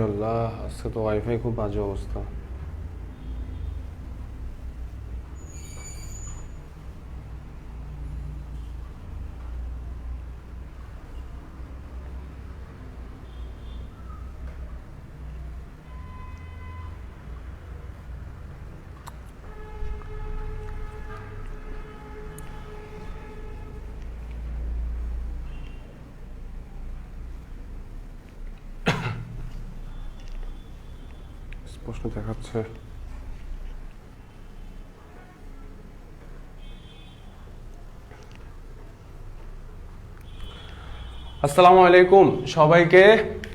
আল্লাহ, আজকে তো ওয়াইফাই খুব বাজে অবস্থা। প্রশ্ন দেখাচ্ছে। আসসালামু আলাইকুম সবাইকে,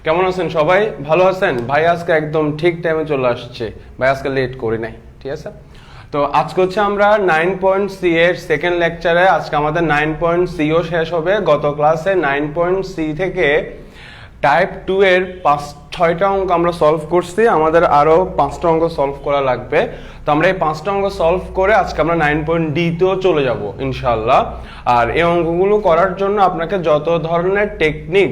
কেমন আছেন সবাই? ভালো আছেন? ভাই আজকে একদম ঠিক টাইমে চলে আসছে, ভাই আজকে লেট করি নাই, ঠিক আছে? তো আজকে হচ্ছে আমরা 9.সি এর সেকেন্ড লেকচারে, আজকে আমাদের 9.সিও শেষ হবে। গত ক্লাসে 9.সি থেকে টাইপ 2 এর 6টা অঙ্ক আমরা সলভ করছি, আমাদের আরো 5টা অঙ্ক সলভ করা লাগবে। তো আমরা এই 5টা অঙ্ক সলভ করে আজকে আমরা 9.ডি তেও চলে যাব ইনশাআল্লাহ। আর এই অঙ্কগুলো করার জন্য আপনাকে যত ধরনের টেকনিক,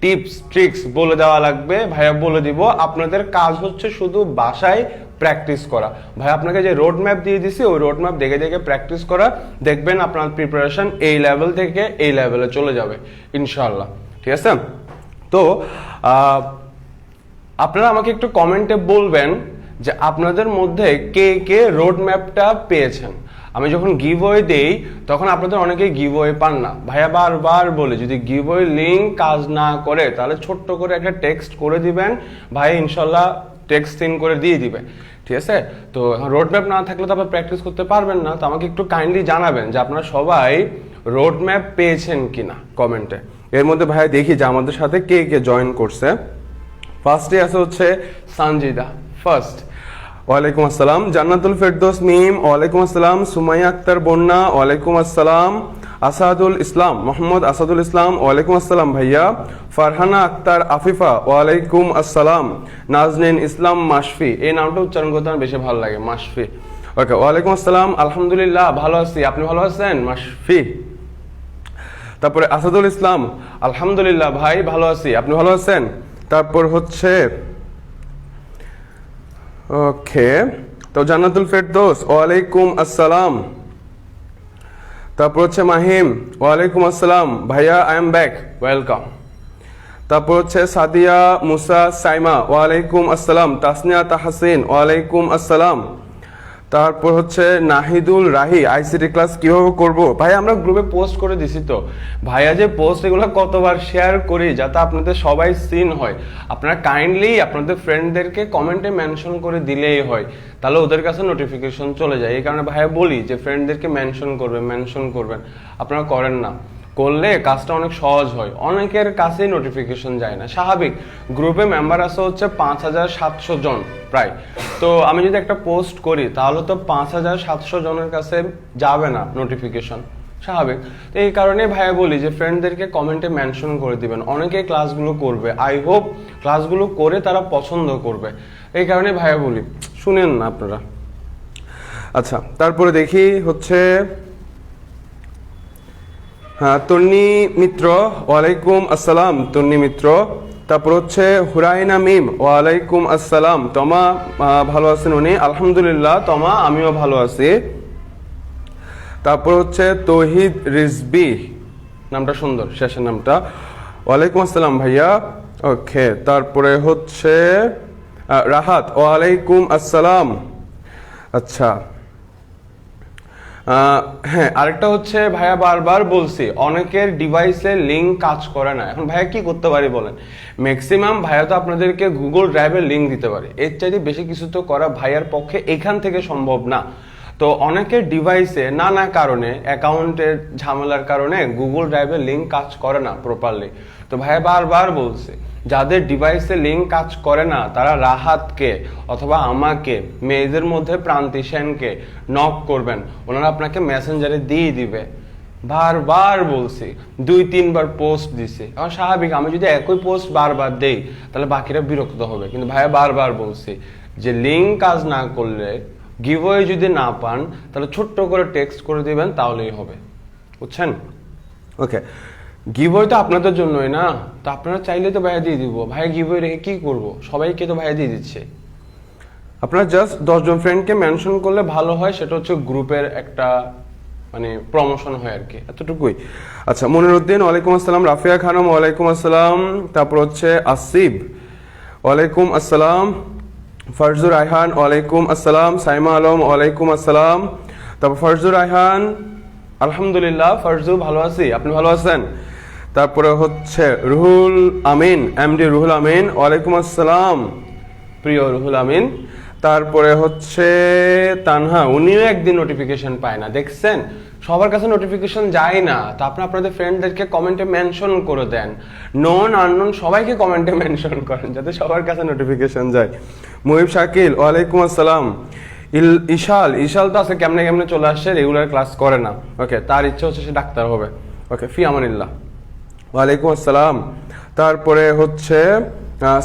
টিপস, ট্রিক্স বলে দেওয়া লাগবে ভাইয়া বলে দিব। আপনাদের কাজ হচ্ছে শুধু বাসায় প্র্যাকটিস করা। ভাই আপনাকে যে রোড ম্যাপ দিয়ে দিছি, ওই রোড ম্যাপ দেখে দেখে প্র্যাকটিস করা, দেখবেন আপনার প্রিপারেশন এই লেভেল থেকে এই লেভেলে চলে যাবে ইনশাআল্লাহ, ঠিক আছে? তো আপনারা আমাকে একটু কমেন্টে বলবেন যে আপনাদের মধ্যে কে কে রোড ম্যাপটা পেয়েছেন। আমি যখন গিভওয়ে দেই তখন আপনাদের অনেকেই গিভওয়ে পান না। ভাইয়া বারবার বলে যদি গিভওয়ে লিঙ্ক কাজ না করে তাহলে ছোট্ট করে একটা টেক্সট করে দিবেন, ভাই ইনশাল্লাহ টেক্সট সেন্ড করে দিয়ে দিবে, ঠিক আছে? তো রোড ম্যাপ না থাকলে তো আপনার প্র্যাকটিস করতে পারবেন না। তো আমাকে একটু কাইন্ডলি জানাবেন যে আপনারা সবাই রোড ম্যাপ পেয়েছেন কিনা কমেন্টে। এর মধ্যে ভাইয়া দেখি যে আমাদের সাথে কে কে জয়েন করছে। ফার্স্টে আছে হচ্ছে সানজিদা, ফার্স্ট। ওয়ালাইকুম আসসালাম। জান্নাতুল ফেরদৌস মিম, ওয়ালাইকুম আসসালাম। সুমাইয়া আক্তার বন্যা, ওয়ালাইকুম আসসালাম। আসাদুল ইসলাম, মোহাম্মদ আসাদুল ইসলাম, ওয়ালাইকুম আসসালাম ভাইয়া। ফারহানা আক্তার আফিফা, ওয়ালাইকুম আসসালাম। নাজনীন ইসলাম মাশফি, এই নামটা উচ্চারণ করতে আমার বেশি ভালো লাগে, মাশফি। ওকে, ওয়ালাইকুম আসসালাম। আলহামদুলিল্লাহ ভালো আছি, আপনি ভালো আছেন মাশফি? তারপরে আসাদুল ইসলাম, আলহামদুলিল্লাহ ভাই ভালো আছি, আপনি ভালো আছেন? তারপর হচ্ছে ওকে, তো জান্নাতুল ফেরদৌস, ওয়ালাইকুম আসসালাম। তারপর হচ্ছে মাহিম, ওয়ালাইকুম আসসালাম ভাইয়া, আই এম ব্যাক, ওয়েলকাম। তারপর হচ্ছে সাদিয়া মুসা সাইমা, ওয়ালাইকুম আসসালাম। তাসনিয়া তাহসিন, ওয়ালাইকুম আসসালাম। তারপর হচ্ছে নাহিদুল রাহি, আইসিটি ক্লাস কিভাবে করব? ভাই আমরা গ্রুপে পোস্ট করে দিছি তো ভাইয়া, যে পোস্ট এগুলো কতবার শেয়ার করি যাতে আপনাদের সবাই সিন হয়। আপনারা কাইন্ডলি আপনাদের ফ্রেন্ডদেরকে কমেন্টে মেনশন করে দিলেই হয়, তাহলে ওদের কাছে নোটিফিকেশন চলে যায়। এই কারণে ভাইয়া বলি যে ফ্রেন্ডদেরকে মেনশন করবেন, আপনারা করেন না, করলে কাজটা অনেক সহজ হয়। অনেকের কাছেই নোটিফিকেশন যায় না, স্বাভাবিক। গ্রুপে মেম্বার আছে হচ্ছে 5700 জন প্রায়। তো আমি যদি একটা পোস্ট করি তাহলে তো 5700 জনের কাছে যাবে না নোটিফিকেশন, স্বাভাবিক। তো এই কারণে ভাইয়া বলি যে ফ্রেন্ডদেরকে কমেন্টে মেনশন করে দিবেন, অনেকে ক্লাসগুলো করবে। আই হোপ ক্লাসগুলো করে তারা পছন্দ করবে, এই কারণে ভাইয়া বলি, শুনেন না আপনারা। আচ্ছা, তারপরে দেখি হচ্ছে হ্যাঁ, তন্নি মিত্র, ওয়ালাইকুম আসসালাম তন্নি মিত্র। তারপর হচ্ছে হুরাইনা মিম, ওয়ালাইকুম আসসালাম। তমা ভালো আছেন উনি? আলহামদুলিল্লাহ তমা, আমিও ভালো আছি। তারপর হচ্ছে তৌহিদ রিজবি, নামটা সুন্দর, শেষের নামটা। ওয়ালাইকুম আসসালাম ভাইয়া, ওকে। তারপরে হচ্ছে রাহাত, ওয়ালাইকুম আসসালাম। আচ্ছা, হ্যাঁ, আরেকটা হচ্ছে ভাইয়া বারবার বলছি অনেকের ডিভাইসে লিঙ্ক কাজ করে না। এখন ভাইয়া কি করতে পারি বলেন? ম্যাক্সিমাম ভাইয়া তো আপনাদেরকে গুগল ড্রাইভের লিঙ্ক দিতে পারে, এর চাইতে বেশি কিছু তো করা ভাইয়ার পক্ষে এখান থেকে সম্ভব না। তো অনেকের ডিভাইসে নানা কারণে, অ্যাকাউন্টের ঝামেলার কারণে গুগল ড্রাইভের লিঙ্ক কাজ করে না প্রপারলি। তো ভাইয়া বারবার বলছে যাদের ডিভাইসে লিঙ্ক কাজ করে না তারা রাহাতকে অথবা আমাকে, মেয়েদের মধ্যে প্রান্তি সেনকে নক করবেন, ওনারা আপনাকে মেসেঞ্জারে দিয়ে দিবে। বারবার বলছি, 2-3 বার পোস্ট দিছে। এখন স্বাভাবিক, আমি যদি একই পোস্ট বারবার দেই তাহলে বাকিরা বিরক্ত হবে। কিন্তু ভাইয়া বারবার বলছি যে লিঙ্ক কাজ না করলে, গিভওয়ে যদি না পান তাহলে ছোট্ট করে টেক্সট করে দিবেন, তাহলেই হবে, বুঝছেন? ওকে, গিভওয়ে তো আপনাদের জন্যই না, তো আপনারা চাইলে তো ভাইয়া দিয়ে দিব। ভাইয়া গিভওয়ে রেখে কি করব, সবাইকে তো ভাইয়া দিয়ে দিচ্ছে। আপনারা জাস্ট 10 জন ফ্রেন্ডকে মেনশন করলে ভালো হয়, সেটা হচ্ছে গ্রুপের একটা মানে প্রমোশন হয় আর কি, এতটুকুই। আচ্ছা, মনিরউদ্দিন ওয়ালাইকুম আসসালাম, রাফিয়া খানম ওয়ালাইকুম আসসালাম, তারপর হচ্ছে আসিব ওয়ালাইকুম আসসালাম, ফারজুর রায়হান ওয়ালাইকুম আসসালাম, সাইমা আলম ওয়ালাইকুম আসসালাম, তারপর ফারজুর রায়হান আলহামদুলিল্লাহ, ফারজু ভালো আছি, আপনি ভালো আছেন? তারপরে হচ্ছে রুহুল আমিন, এমডি রুহুল আমিন ওয়ালাইকুম আসসালাম, প্রিয় রুহুল আমিন। তারপরে হচ্ছে তানহা, উনিও একদিন নোটিফিকেশন পায় না, দেখছেন সবার কাছে নোটিফিকেশন যায় না, তো আপনাদের ফ্রেন্ডদেরকে কমেন্টে মেনশন করে দেন, নন আননোন সবাইকে কমেন্টে মেনশন করেন যাতে সবার কাছে নোটিফিকেশন যায়। মুহিব শাকিল ওয়ালাইকুম আসসালাম, ইশাল তো আছে কেমনে কেমনে চলে আসছে, রেগুলার ক্লাস করে না, ওকে, তার ইচ্ছা হচ্ছে সে ডাক্তার হবে, ওকে, ফি আমানিল্লাহ ওয়ালাইকুম আসসালাম। তারপরে হচ্ছে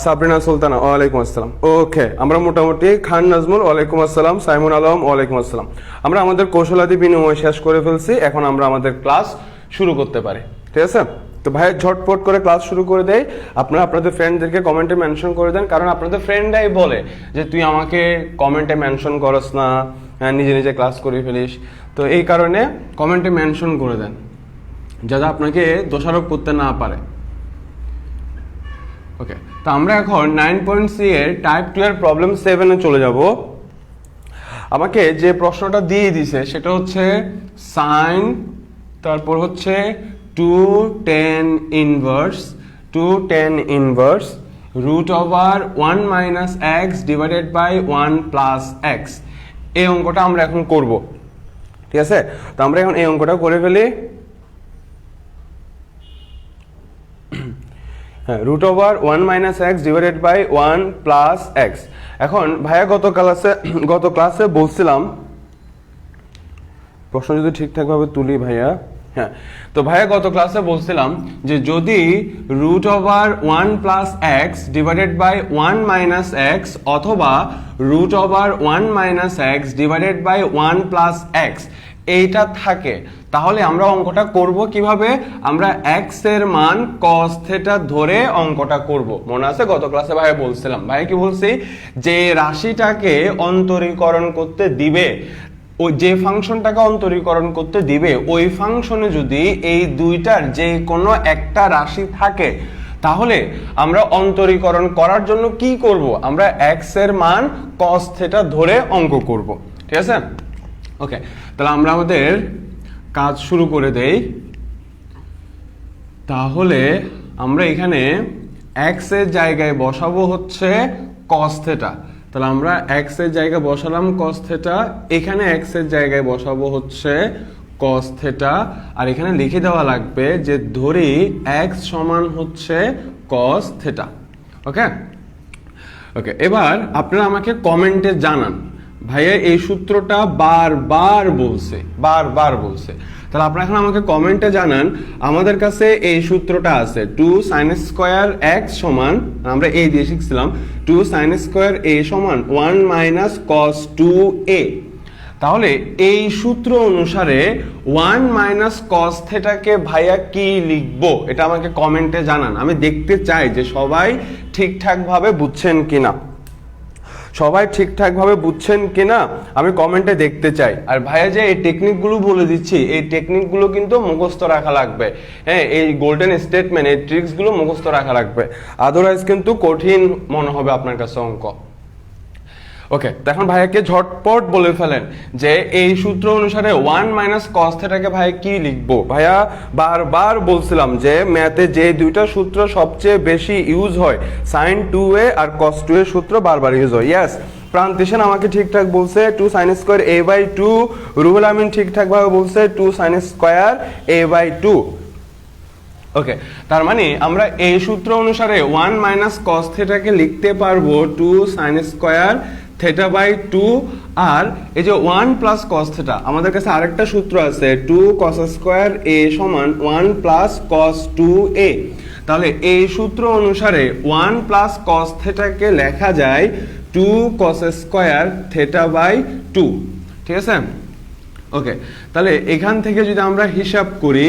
সাবরিনা সুলতানা ওয়ালাইকুম আসসালাম, ওকে। আমরা মোটামুটি খান নাজমুল ওয়ালাইকুম আসসালাম, সাইমুন আলম ওয়ালাইকুম আসসালাম। আমরা আমাদের কৌশলাদি বিনিময় শেষ করে ফেলছি, এখন আমরা আমাদের ক্লাস শুরু করতে পারি, ঠিক আছে? তো ভাই ঝটপট করে ক্লাস শুরু করে দেয়, আপনারা আপনাদের ফ্রেন্ডদেরকে কমেন্টে মেনশন করে দেন, কারণ আপনাদের ফ্রেন্ডরাই বলে যে তুই আমাকে কমেন্টে মেনশন করস না, নিজে নিজে ক্লাস করে ফেলিস, তো এই কারণে কমেন্টে মেনশন করে দেন যাতে আপনাকে দোষারোপ করতে না পারে, ওকে। তো আমরা এখন 9.c এর টাইপ 2 এর প্রবলেম 7 এ চলে যাব। আমাকে যে প্রশ্নটা দিয়ে দিছে সেটা হচ্ছে সাইন, তারপর হচ্ছে 2tan inverse root over 1 minus x divided by 1 plus x. এই অঙ্কটা আমরা এখন করব, ঠিক আছে? তো আমরা এখন এই অঙ্কটা করে ফেলি। হ্যাঁ, root over 1 minus x divided by 1 plus x. এখন ভাইয়া গত ক্লাসে বলছিলাম, প্রশ্ন যদি ঠিকঠাকভাবে তুলি ভাইয়া, হ্যাঁ, তো ভাইয়া গত ক্লাসে বলছিলাম যে যদি root over 1 plus x divided by 1 minus x অথবা root over 1 minus x divided by 1 plus x এইটা থাকে, তাহলে আমরা অঙ্কটা করব কিভাবে? আমরা x এর মান cos থিটা ধরে অঙ্কটা করব। মনে আছে গত ক্লাসে ভাই বলছিলাম, ভাই কি বলছি, যে রাশিটাকে অন্তরীকরণ করতে দিবে, ওই যে ফাংশনটাকে অন্তরীকরণ করতে দিবে ওই ফাংশনে যদি এই দুইটার যে কোনো একটা রাশি থাকে, তাহলে আমরা অন্তরীকরণ করার জন্য কি করব? আমরা x এর মান cos থিটা ধরে অঙ্ক করব, ঠিক আছে? ওকে, তাহলে আমরা আমাদের কাজ শুরু করে দেই। তাহলে আমরা এখানে x এর জায়গায় বসাবো হচ্ছে cos থিটা, তাহলে আমরা x এর জায়গায় বসালাম cos থিটা, এখানে x এর জায়গায় বসাবো হচ্ছে cos থিটা, আর এখানে লিখে দেওয়া লাগবে যে ধরি x সমান হচ্ছে cos থিটা, ওকে। ওকে, এবার আপনারা আমাকে কমেন্টে জানান ভাইয়া এই সূত্রটা বারবার বলছে, তাহলে আপনারা এখন আমাকে কমেন্টে জানান আমাদের কাছে এই সূত্রটা আছে 2 sin স্কয়ার x সমান, আমরা এই দিয়ে শিখছিলাম 2 sin স্কয়ার a সমান 1 মাইনাস cos 2a। তাহলে এই সূত্র অনুসারে 1 মাইনাস cos থিটাকে ভাইয়া কি লিখবো এটা আমাকে কমেন্টে জানান। আমি দেখতে চাই যে সবাই ঠিকঠাকভাবে বুঝছেন কিনা, আমি কমেন্টে দেখতে চাই। আর ভাইয়া যে এই টেকনিকগুলো বলে দিচ্ছি, এই টেকনিকগুলো কিন্তু মুখস্থ রাখা লাগবে, হ্যাঁ, এই গোল্ডেন স্টেটমেন্ট, এই ট্রিক্সগুলো মুখস্থ রাখা লাগবে, আদারওয়াইজ কিন্তু কঠিন মনে হবে আপনার কাছে অঙ্ক। ওকে, এখন ভাইয়াকে ঝটপট বলে ফেলেন যে এই সূত্র অনুসারে 1 মাইনাস cos থিটাকে ভাইয়া কি লিখবো? ভাইয়া বারবার বলছিলাম যে ম্যাথে যে দুইটা সূত্র সবচেয়ে বেশি ইউজ হয়, sin 2a আর cos 2a সূত্র বারবার ইউজ হয়। ইয়েস, প্রান্তিশন আমাকে ঠিকঠাক বলছে 2 sin square a by 2, Ruhul Amin ঠিকঠাক ভাবে বলছে 2 sin square a by 2। Okay, তার মানে আমরা এই সূত্র অনুসারে 1 মাইনাস cos থিটাকে লিখতে পারবো 2 sin স্কয়ার থিটা বাই 2, আর এই যে 1 প্লাস cos থিটা, আমাদের কাছে আরেকটা সূত্র আছে 2 cos স্কয়ার a সমান 1 প্লাস cos 2a। তাহলে এই সূত্র অনুসারে 1 প্লাস cos থিটাকে লেখা যায় 2 cos স্কয়ার থিটা বাই 2, ঠিক আছে? ওকে, তাহলে এখান থেকে যদি আমরা হিসাব করি,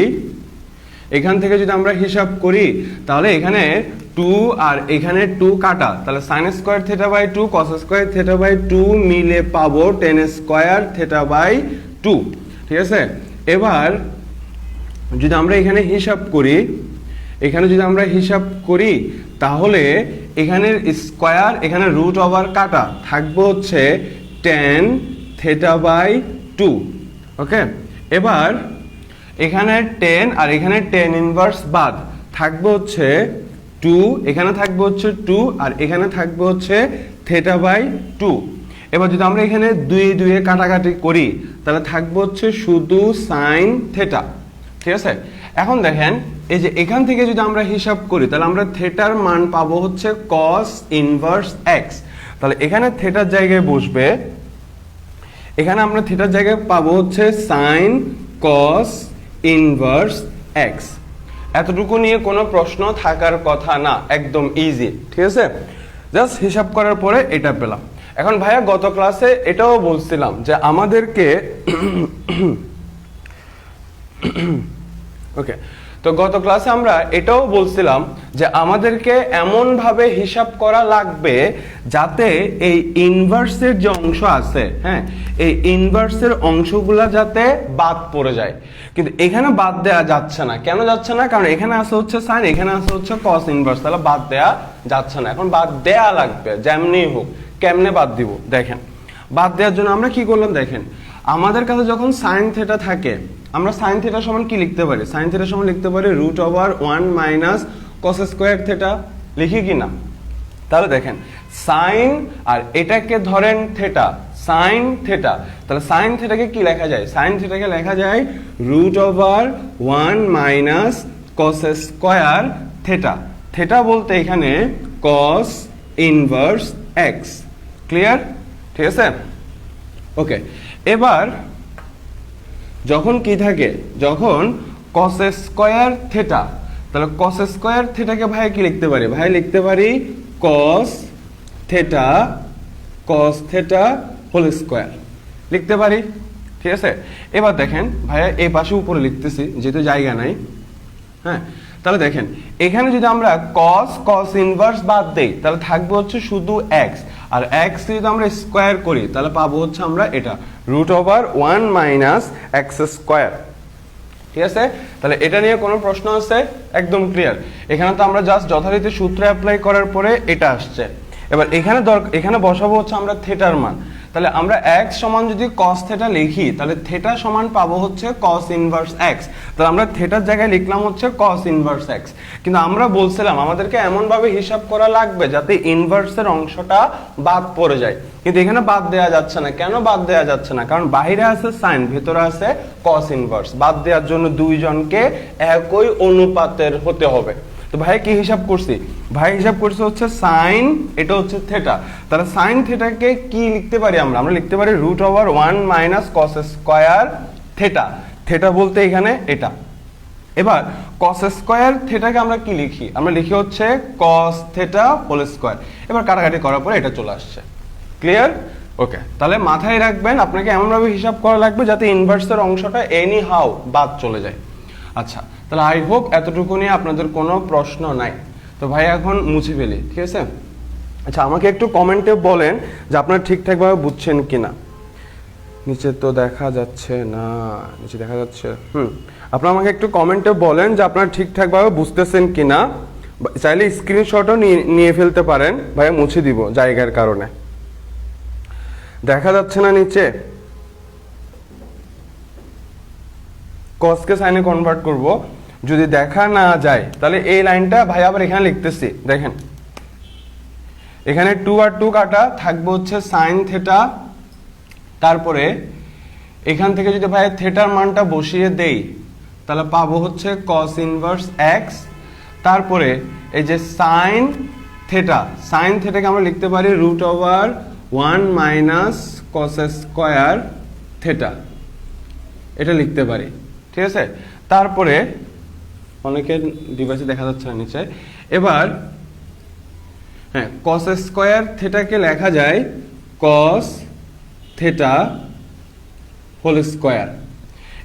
এখান থেকে যদি আমরা হিসাব করি তাহলে এখানে 2 আর এখানে 2 কাটা, তাহলে sin square theta by 2 cos square theta by 2 মিলে পাবো tan স্কয়ার থিটা বাই 2। ঠিক আছে, এবার যদি আমরা এখানে হিসাব করি, তাহলে এখানের স্কয়ার এখানে রুট ওভার কাটা থাকবে হচ্ছে tan থিটা বাই 2। ওকে, এবার এখানে 10 আর এখানে tan ইনভার্স বাদ থাকবে হচ্ছে 2, এখানে থাকবে হচ্ছে 2 আর এখানে থাকবে হচ্ছে থিটা বাই 2। এবার যদি আমরা এখানে 2 এ কাটাকাটি করি তাহলে থাকবে হচ্ছে শুধু sin থিটা। ঠিক আছে, এখন দেখেন এই যে এখান থেকে যদি আমরা হিসাব করি তাহলে আমরা থিটার মান পাবো হচ্ছে cos ইনভার্স x। তাহলে এখানে থিটার জায়গায় বসবে, এখানে আমরা থিটার জায়গায় পাবো হচ্ছে sin cos ইনভার্স x। এতটুকু নিয়ে কোনো প্রশ্ন থাকার কথা না, একদম ইজি। ঠিক আছে, জাস্ট হিসাব করার পরে এটা পেলাম। এখন ভাইয়া গত ক্লাসে এটাও বলছিলাম যে আমাদেরকে ওকে, তো গত ক্লাসে আমরা এটাও বলছিলাম যে আমাদেরকে এমন ভাবে হিসাব করা লাগবে যাতে এই ইনভার্সের যে অংশ আছে, হ্যাঁ, এই ইনভার্সের অংশগুলা যাতে বাদ পড়ে যায়। কিন্তু এখানে বাদ দেয়া যাচ্ছে না। কেন যাচ্ছে না? কারণ এখানে আছে হচ্ছে সাইন, এখানে আছে হচ্ছে কস ইনভার্স, তাহলে বাদ দেয়া যাচ্ছে না। এখন বাদ দেয়া লাগবে যেমনি হোক। কেমনে বাদ দিব দেখেন। বাদ দেওয়ার জন্য আমরা কি করলাম দেখেন, আমাদের কাছে যখন সাইন থিটা থাকে আমরা সাইন থিটা সমান কি লিখতে পারি? সাইন থিটা সমান লিখতে পারি root over 1 minus cos square theta. লিখি কি না? তাহলে দেখেন সাইন আর এটাকে ধরেন থিটা, সাইন থিটা, তাহলে সাইন থিটাকে কি লেখা যায়? সাইন থিটাকে লেখা যায় root over 1 minus cos square theta. Theta বলতে এখানে কস ইনভার্স এক্স। ক্লিয়ার? ঠিক আছে, ওকে। এবার যখন কি থাকে, যখন cos স্কয়ার থিটা, তাহলে cos স্কয়ার থিটাকে ভাই কি লিখতে পারি? ভাই লিখতে পারি cos থিটা হোল স্কয়ার লিখতে পারি। ঠিক আছে, এবার দেখেন ভাইয়া এই পাশে উপরে লিখতেছি যেহেতু জায়গা নাই। হ্যাঁ, তাহলে দেখেন এখানে যদি আমরা cos ইনভার্স বাদ দেই তাহলে থাকবে হচ্ছে শুধু x, আর x যদি আমরা স্কয়ার করি তাহলে পাবো হচ্ছে আমরা এটা root over 1 minus x square. ঠিক আছে, তাহলে এটা নিয়ে কোনো প্রশ্ন আছে? একদম ক্লিয়ার। এখানে তো আমরা জাস্ট যথারীতি সূত্র অ্যাপ্লাই করার পরে এটা আসছে। এবার এখানে বসাবো হচ্ছে আমরা থিটার মান। তাহলে আমরা x সমান যদি cos থিটা লিখি তাহলে থিটা সমান পাবো হচ্ছে cos ইনভার্স x। তাহলে আমরা থিটার জায়গায় লিখলাম হচ্ছে cos ইনভার্স x। কিন্তু আমরা বলছিলাম আমাদেরকে এমন ভাবে হিসাব করা লাগবে যাতে ইনভার্সের অংশটা বাদ পড়ে যায়। কিন্তু এখানে বাদ দেয়া যাচ্ছে না। কেন বাদ দেয়া যাচ্ছে না? কারণ বাইরে আছে সাইন, ভেতরে আছে cos ইনভার্স। বাদ দেওয়ার জন্য দুইজনকে একই অনুপাতের হতে হবে। তো ভাই কি হিসাব করছি? ভাই হিসাব করছে হচ্ছে সাইন, এটা হচ্ছে থিটা। তাহলে সাইন থিটাকে কি লিখতে পারি আমরা? আমরা লিখতে পারি root over 1 minus cos square theta. Theta বলতে এখানে এটা। এবার কস স্কয়ার থিটাকে আমরা কি লিখি? আমরা লিখি হচ্ছে কস থিটা হোল স্কয়ার। এবার কাটাকাটি করার পরে এটা চলে আসছে। ক্লিয়ার? ওকে, তাহলে মাথায় রাখবেন আপনাকে এমনভাবে হিসাব করা লাগবে যাতে ইনভার্সের অংশটা এনি হাউ বাদ চলে যায়। আচ্ছা, তাহলে আই হোপ এতটুকু নিয়ে আপনাদের কোনো প্রশ্ন নাই। তো ভাই এখন মুছে ফেলি। ঠিক আছে, আচ্ছা আমাকে একটু কমেন্টে বলেন যে আপনারা ঠিকঠাকভাবে বুঝছেন কিনা। নিচে তো দেখা যাচ্ছে না, নিচে দেখা যাচ্ছে। আপনারা আমাকে একটু কমেন্টে বলেন যে আপনারা ঠিকঠাকভাবে বুঝতেছেন কিনা। চাইলে স্ক্রিনশটও নিয়ে ফেলতে পারেন, ভাইয়া মুছে দিব জায়গার কারণে। দেখা যাচ্ছে না নিচে? কসকে সাইনে কনভার্ট করব, যদি দেখা না যায় তাহলে এই লাইনটা ভাই আবার এখানে লিখতেছি। দেখেন এখানে 2 আর 2 কাটা থাকবে হচ্ছে সাইন থিটা। তারপরে এখান থেকে যদি ভাই থিটার মানটা বসিয়ে দেই তাহলে পাবো হচ্ছে cos ইনভার্স x। তারপরে এই যে সাইন থিটা, সাইন থিটাকে আমরা লিখতে পারি root over 1 minus cos square theta, এটা লিখতে পারি। ঠিক আছে, তারপরে অনেকের ডিভাইসে দেখা যাচ্ছে না নিচে। এবার হ্যাঁ, কস স্কয়ার থিটাকে লেখা যায় কস থিটা হোল স্কয়ার।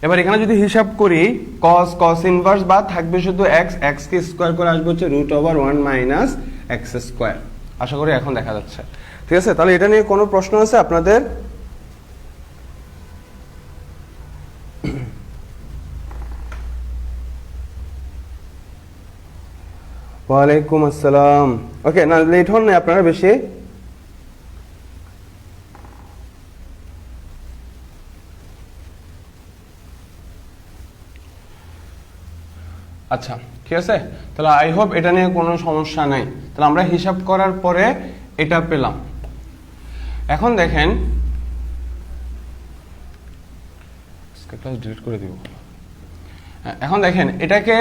এবার এখানে যদি হিসাব করি cos cos ইনভার্স বা থাকবে শুধু x, x কে স্কয়ার করে আসবে হচ্ছে √1 - x স্কয়ার। আশা করি এখন দেখা যাচ্ছে, ঠিক আছে? তাহলে এটা নিয়ে কোনো প্রশ্ন আছে আপনাদের? ওয়ালাইকুম আসসালাম। ওকে, না লেট হন না আপনারা বেশি। আচ্ছা, ঠিক আছে। তাহলে আই হোপ এটা নিয়ে কোনো সমস্যা নাই। তাহলে আমরা হিসাব করার পরে এটা পেলাম। এখন দেখেন, ক্লাস ডিলিট করে দিব। এখন দেখেন এটাকে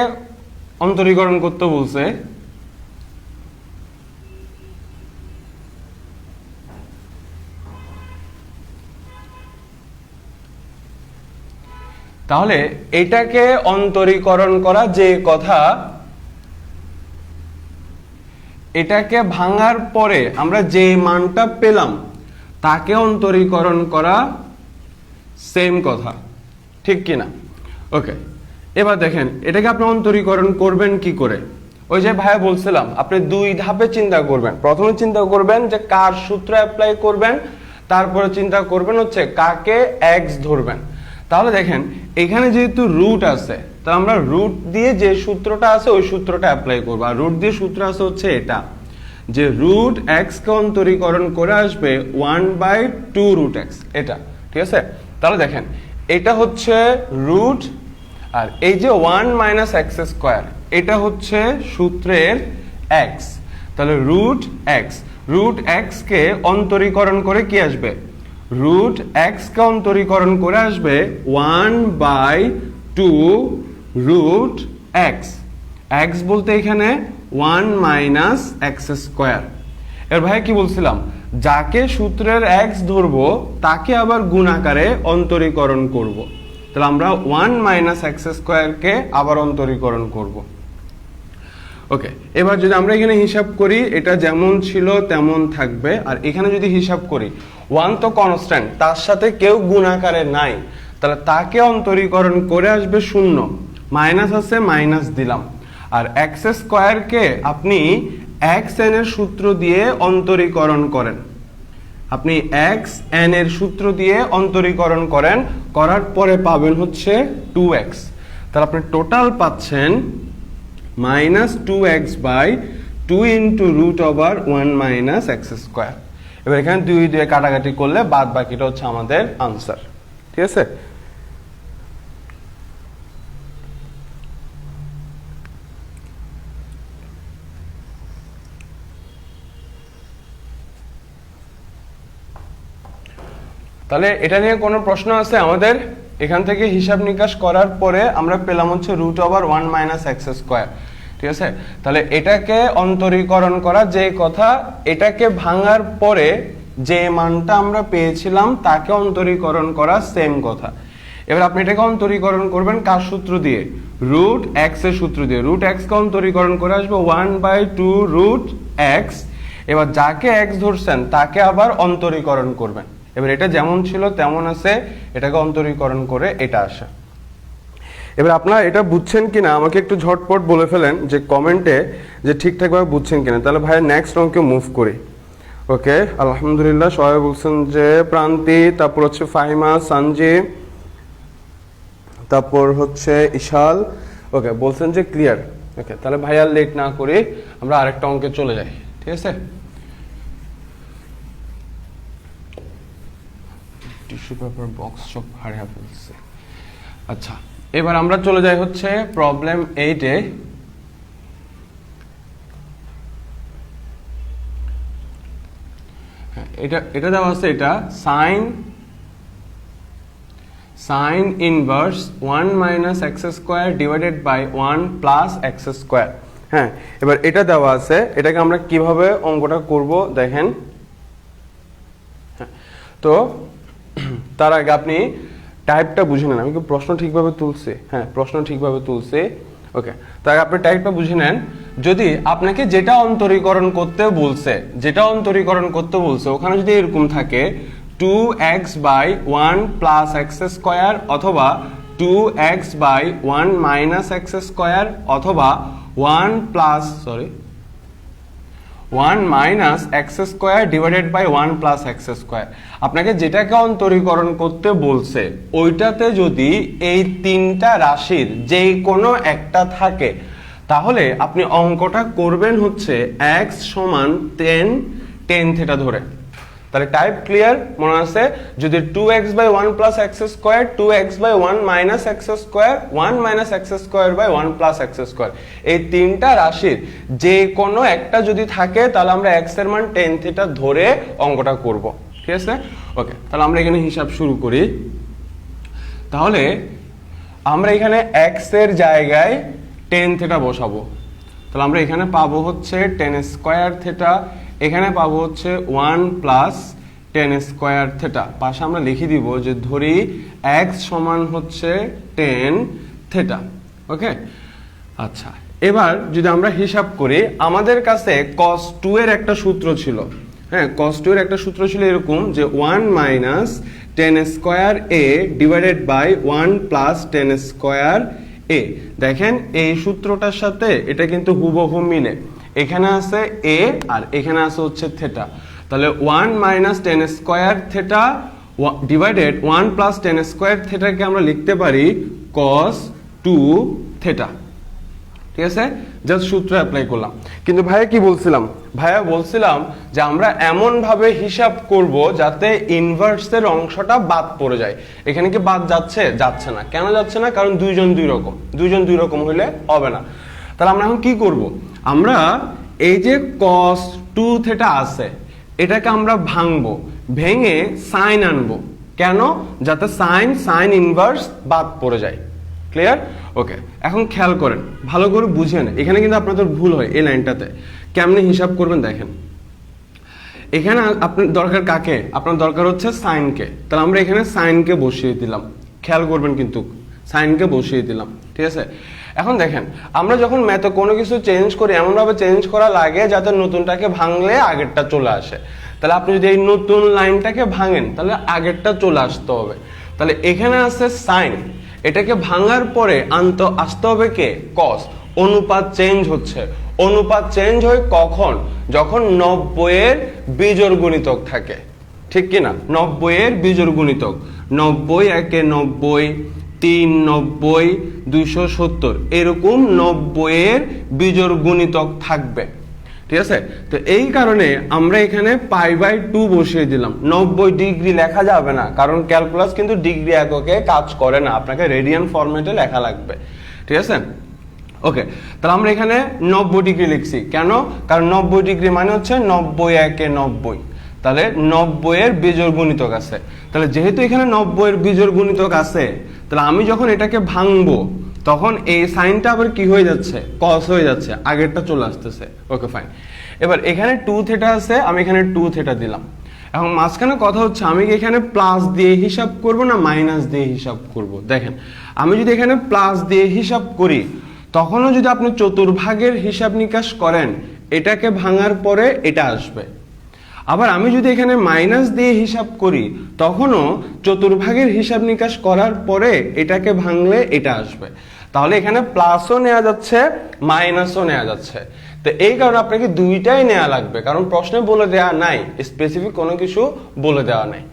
অন্তরীকরণ করতে বলছে। তাহলে এটাকে অন্তরীকরণ করা যে কথা, এটাকে ভাঙার পরে আমরা যে মানটা পেলাম তাকে অন্তরীকরণ করা সেম কথা, ঠিক কিনা? ওকে, এবার দেখেন এটাকে আপনি অন্তরীকরণ করবেন কি করে? ওই যে ভাইয়া বলছিলাম আপনি দুই ধাপে চিন্তা করবেন। প্রথমে চিন্তা করবেন যে কার সূত্র অ্যাপ্লাই করবেন, তারপরে চিন্তা করবেন হচ্ছে কাকে এক্স ধরবেন। তাহলে দেখেন এখানে যেহেতু রুট আছে, তা আমরা রুট দিয়ে যে সূত্রটা আছে ওই সূত্রটা অ্যাপ্লাই করব। আর রুট দিয়ে সূত্র আছে হচ্ছে এটা, যে রুট এক্স কে অন্তরীকরণ করে আসবে 1/2√x, এটা, ঠিক আছে? তাহলে দেখেন এটা হচ্ছে রুট, আর এই যে 1 - x স্কয়ার এটা হচ্ছে সূত্রের x। তাহলে রুট x কে অন্তরীকরণ করে কি আসবে? রুট x কে অন্তরীকরণ করে আসবে 1/2√x। x বলতে এখানে 1 - x স্কয়ার। এর ভাই কি বলছিলাম, যাকে সূত্রের x ধরবো তাকে আবার গুণ আকারে অন্তরীকরণ করব। তাহলে আমরা 1 - x স্কয়ার কে আবার অন্তরীকরণ করব। ওকে, এবার যদি আমরা এখানে হিসাব করি এটা যেমন ছিল তেমন থাকবে। আর এখানে যদি হিসাব করি 1 তো কনস্ট্যান্ট, তার সাথে কেউ গুণ আকারে নাই, তাহলে তাকে অন্তরীকরণ করে আসবে 0, মাইনাস আছে মাইনাস দিলাম। আর x স্কয়ার কে আপনি xn এর সূত্র দিয়ে অন্তরীকরণ করেন, আপনি xn এর সূত্র দিয়ে অন্তরীকরণ করেন, করার পরে পাবেন হচ্ছে 2x। তাহলে আপনি টোটাল পাচ্ছেন -2x/2 √1 - x স্কয়ার। এবার এখানে 2 দিয়ে কাটাকাটি করলে বাদ বাকিটা হচ্ছে আমাদের আনসার, ঠিক আছে? তাহলে এটা নিয়ে কোনো প্রশ্ন আছে আমাদের? এখান থেকে হিসাব নিকাশ করার পরে আমরা পেলাম হচ্ছে √1 - x স্কয়ার, ঠিক আছে? তাহলে এটাকে অন্তরীকরণ করা যে কথা, এটাকে ভাঙার পরে যে মানটা আমরা পেয়েছিলাম তাকে অন্তরীকরণ করা সেম কথা। এবার আপনি এটাকে অন্তরীকরণ করবেন কার সূত্র দিয়ে? রুট এক্স এর সূত্র দিয়ে। রুট এক্স কে অন্তরীকরণ করে আসবে 1/2√x। এবার যাকে এক্স ধরছেন তাকে আবার অন্তরীকরণ করবেন। এবার এটা যেমন ছিল তেমন আছে, এটাকে অন্তরীকরণ করে এটা আসে। এবার আপনারা এটা বুঝছেন কিনা আমাকে একটু ঝটপট বলে ফেলেন যে কমেন্টে, যে ঠিকঠাকভাবে বুঝছেন কিনা। তাহলে ভাই নেক্সট অঙ্কে মুভ করি। ওকে, আলহামদুলিল্লাহ সবাই বলছেন যে প্রান্তি, তারপর হচ্ছে ফাহিমা, সঞ্জীব, তারপর হচ্ছে ইশাল। ওকে, বলছেন যে ক্লিয়ার। ওকে, তাহলে ভাই আর লেট না করি আমরা আরেকটা অঙ্কে চলে যাই, ঠিক আছে? টিস্যু পেপার বক্স সব হারিয়ে ফেলছে। আচ্ছা, এবার আমরা চলে যাই হচ্ছে প্রবলেম 8-এ। এটা দেওয়া আছে, এটা sine inverse 1 - x square divided by 1 + x square. হ্যাঁ, এবার এটা দেওয়া আছে, এটাকে আমরা কিভাবে অঙ্কটা করব দেখেন। তো তার আগে আপনি টাইপটা বুঝে নেন। আমি কি প্রশ্ন ঠিকভাবে তুলছি? হ্যাঁ, প্রশ্ন ঠিকভাবে তুলছি। ওকে, তার আগে আপনি টাইপটা বুঝে নেন। যদি আপনাকে যেটা অন্তরীকরণ করতে বলছে ওখানে যদি এরকম থাকে 2x/1 + x স্কয়ার অথবা 2x by 1 minus x square অথবা 1 minus x square divided by 1 plus x square. আপনাকে যেটাকে অন্তরীকরণ করতে বলছে ওইটাতে যদি এই তিনটা রাশির যে কোনো একটা থাকে তাহলে আপনি অঙ্কটা করবেন হচ্ছে x সমান tan থিটা ধরে। তাহলে টাইপ ক্লিয়ার মনে আছে? যদি 2x by 1 plus x square, 2x by 1 minus x square, 1 minus x square by 1 plus x square, এই তিনটা রাশির যে কোনো একটা যদি থাকে তাহলে আমরা x এর মান tan থিটা ধরে অঙ্কটা করব। ঠিক আছে? ওকে, তাহলে আমরা এখানে হিসাব শুরু করি। তাহলে আমরা এখানে x এর জায়গায় tan থিটা বসাবো। তাহলে আমরা এখানে পাবো হচ্ছে tan স্কোয়ার থিটা, এখানে পাবো হচ্ছে 1 প্লাস tan স্কোয়ার থিটা। পাশে আমরা লিখে দিব যে ধরি x সমান হচ্ছে tan থিটা। ওকে, আচ্ছা এবার যদি আমরা হিসাব করি, আমাদের কাছে cos 2 এর একটা সূত্র ছিল। হ্যাঁ, cos 2 এর একটা সূত্র ছিল এরকম যে 1 minus tan square a divided by 1 plus tan square a। দেখেন এই সূত্রটার সাথে এটা কিন্তু হুবহু মিলে। এখানে আছে a আর এখানে আছে হচ্ছে থিটা। তাহলে 1 minus tan square theta divided 1 plus tan square থিটাকে আমরা লিখতে পারি cos 2 থিটা। ঠিক আছে, জাস্ট সূত্র অ্যাপ্লাই করলাম। কিন্তু ভাইয়া কি বলছিলাম? ভাইয়া বলছিলাম যে আমরা এমন ভাবে হিসাব করব যাতে ইনভার্সের অংশটা বাদ পড়ে যায়। এখানে কি বাদ যাচ্ছে? যাচ্ছে না। কেন যাচ্ছে না? কারণ দুইজন দুই রকম হইলে হবে না। তাহলে আমরা এখন কি করব? আমরা এই যে cos 2 থিটা আছে এটাকে আমরা ভাঙবো, ভেঙে সাইন আনবো। কেন? যাতে সাইন ইনভার্স বাদ পড়ে যায়। ক্লিয়ার? ওকে, এখন খেয়াল করেন, ভালো করে বুঝেন। এখানে কিন্তু আপনাদের ভুল হয় এই লাইনটাতে। কেমনে হিসাব করবেন দেখেন। এখানে আপনার দরকার কাকে? আপনার দরকার হচ্ছে সাইনকে। তাহলে আমরা এখানে সাইনকে বসিয়ে দিলাম। খেয়াল করবেন কিন্তু, সাইনকে বসিয়ে দিলাম। ঠিক আছে, এখন দেখেন আমরা যখন ম্যাথে কোনো কিছু চেঞ্জ করি এমনভাবে চেঞ্জ করা লাগে যাতে নতুনটাকে ভাঙলে আগেরটা চলে আসে। তাহলে আপনি যদি এই নতুন লাইনটাকে ভাঙেন তাহলে আগেরটা চলে আসতে হবে। তাহলে এখানে আছে সাইন, এটাকে ভাঙার পরে আসতে হবে কে? কস। অনুপাত চেঞ্জ হচ্ছে। অনুপাত চেঞ্জ হয় কখন? যখন 90 এর বিজোড় গুণিতক থাকে। ঠিক কিনা? 90 এর বিজোড় গুণিতক 90 একে 90, 3 90, 270 এরকম 90 এর বিজোড় গুণিতক থাকবে। ঠিক আছে, তো এই কারণে আমরা এখানে π/2 বসিয়ে দিলাম। 90 ডিগ্রি লেখা যাবে না, কারণ ক্যালকুলাস কিন্তু ডিগ্রি এককে কাজ করে না, আপনাকে রেডিয়ান ফরম্যাটে লেখা লাগবে। ঠিক আছে, ওকে। তাহলে আমরা এখানে 90 ডিগ্রি লিখছি। কেন? কারণ 90 ডিগ্রি মানে হচ্ছে 90 একে 90। তাহলে 90 এর বিজোড় গুণিতক আছে। তাহলে যেহেতু এখানে 90 এর বিজোড় গুণিতক আছে, তাহলে আমি যখন এটাকে ভাঙবো তখন এই সাইনটা আবার কি হয়ে যাচ্ছে? কস হয়ে যাচ্ছে, আগেরটা চলে আসতেছে। Okay fine. এবার এখানে 2 থিটা আছে, আমি এখানে 2 থিটা দিলাম। এখন মাঝখানে কথা হচ্ছে আমি কি এখানে প্লাস দিয়ে হিসাব করব না মাইনাস দিয়ে হিসাব করব? দেখেন, আমি যদি এখানে প্লাস দিয়ে হিসাব করি তখনও যদি আপনি চতুর্ভাগের হিসাব নিকাশ করেন এটাকে ভাঙার পরে এটা আসবে। আবার আমি যদি এখানে মাইনাস দিয়ে হিসাব করি তখনও চতুর্ভাগের হিসাব নিকাশ করার পরে এটাকে ভাঙলে এটা আসবে। তাহলে এখানে প্লাসও নেওয়া যাচ্ছে, মাইনাসও নেওয়া যাচ্ছে। তো এই কারণে আপনাকে দুইটাই নেওয়া লাগবে, কারণ প্রশ্নে বলে দেওয়া নাই, স্পেসিফিক কোনো কিছু বলে দেওয়া নাই।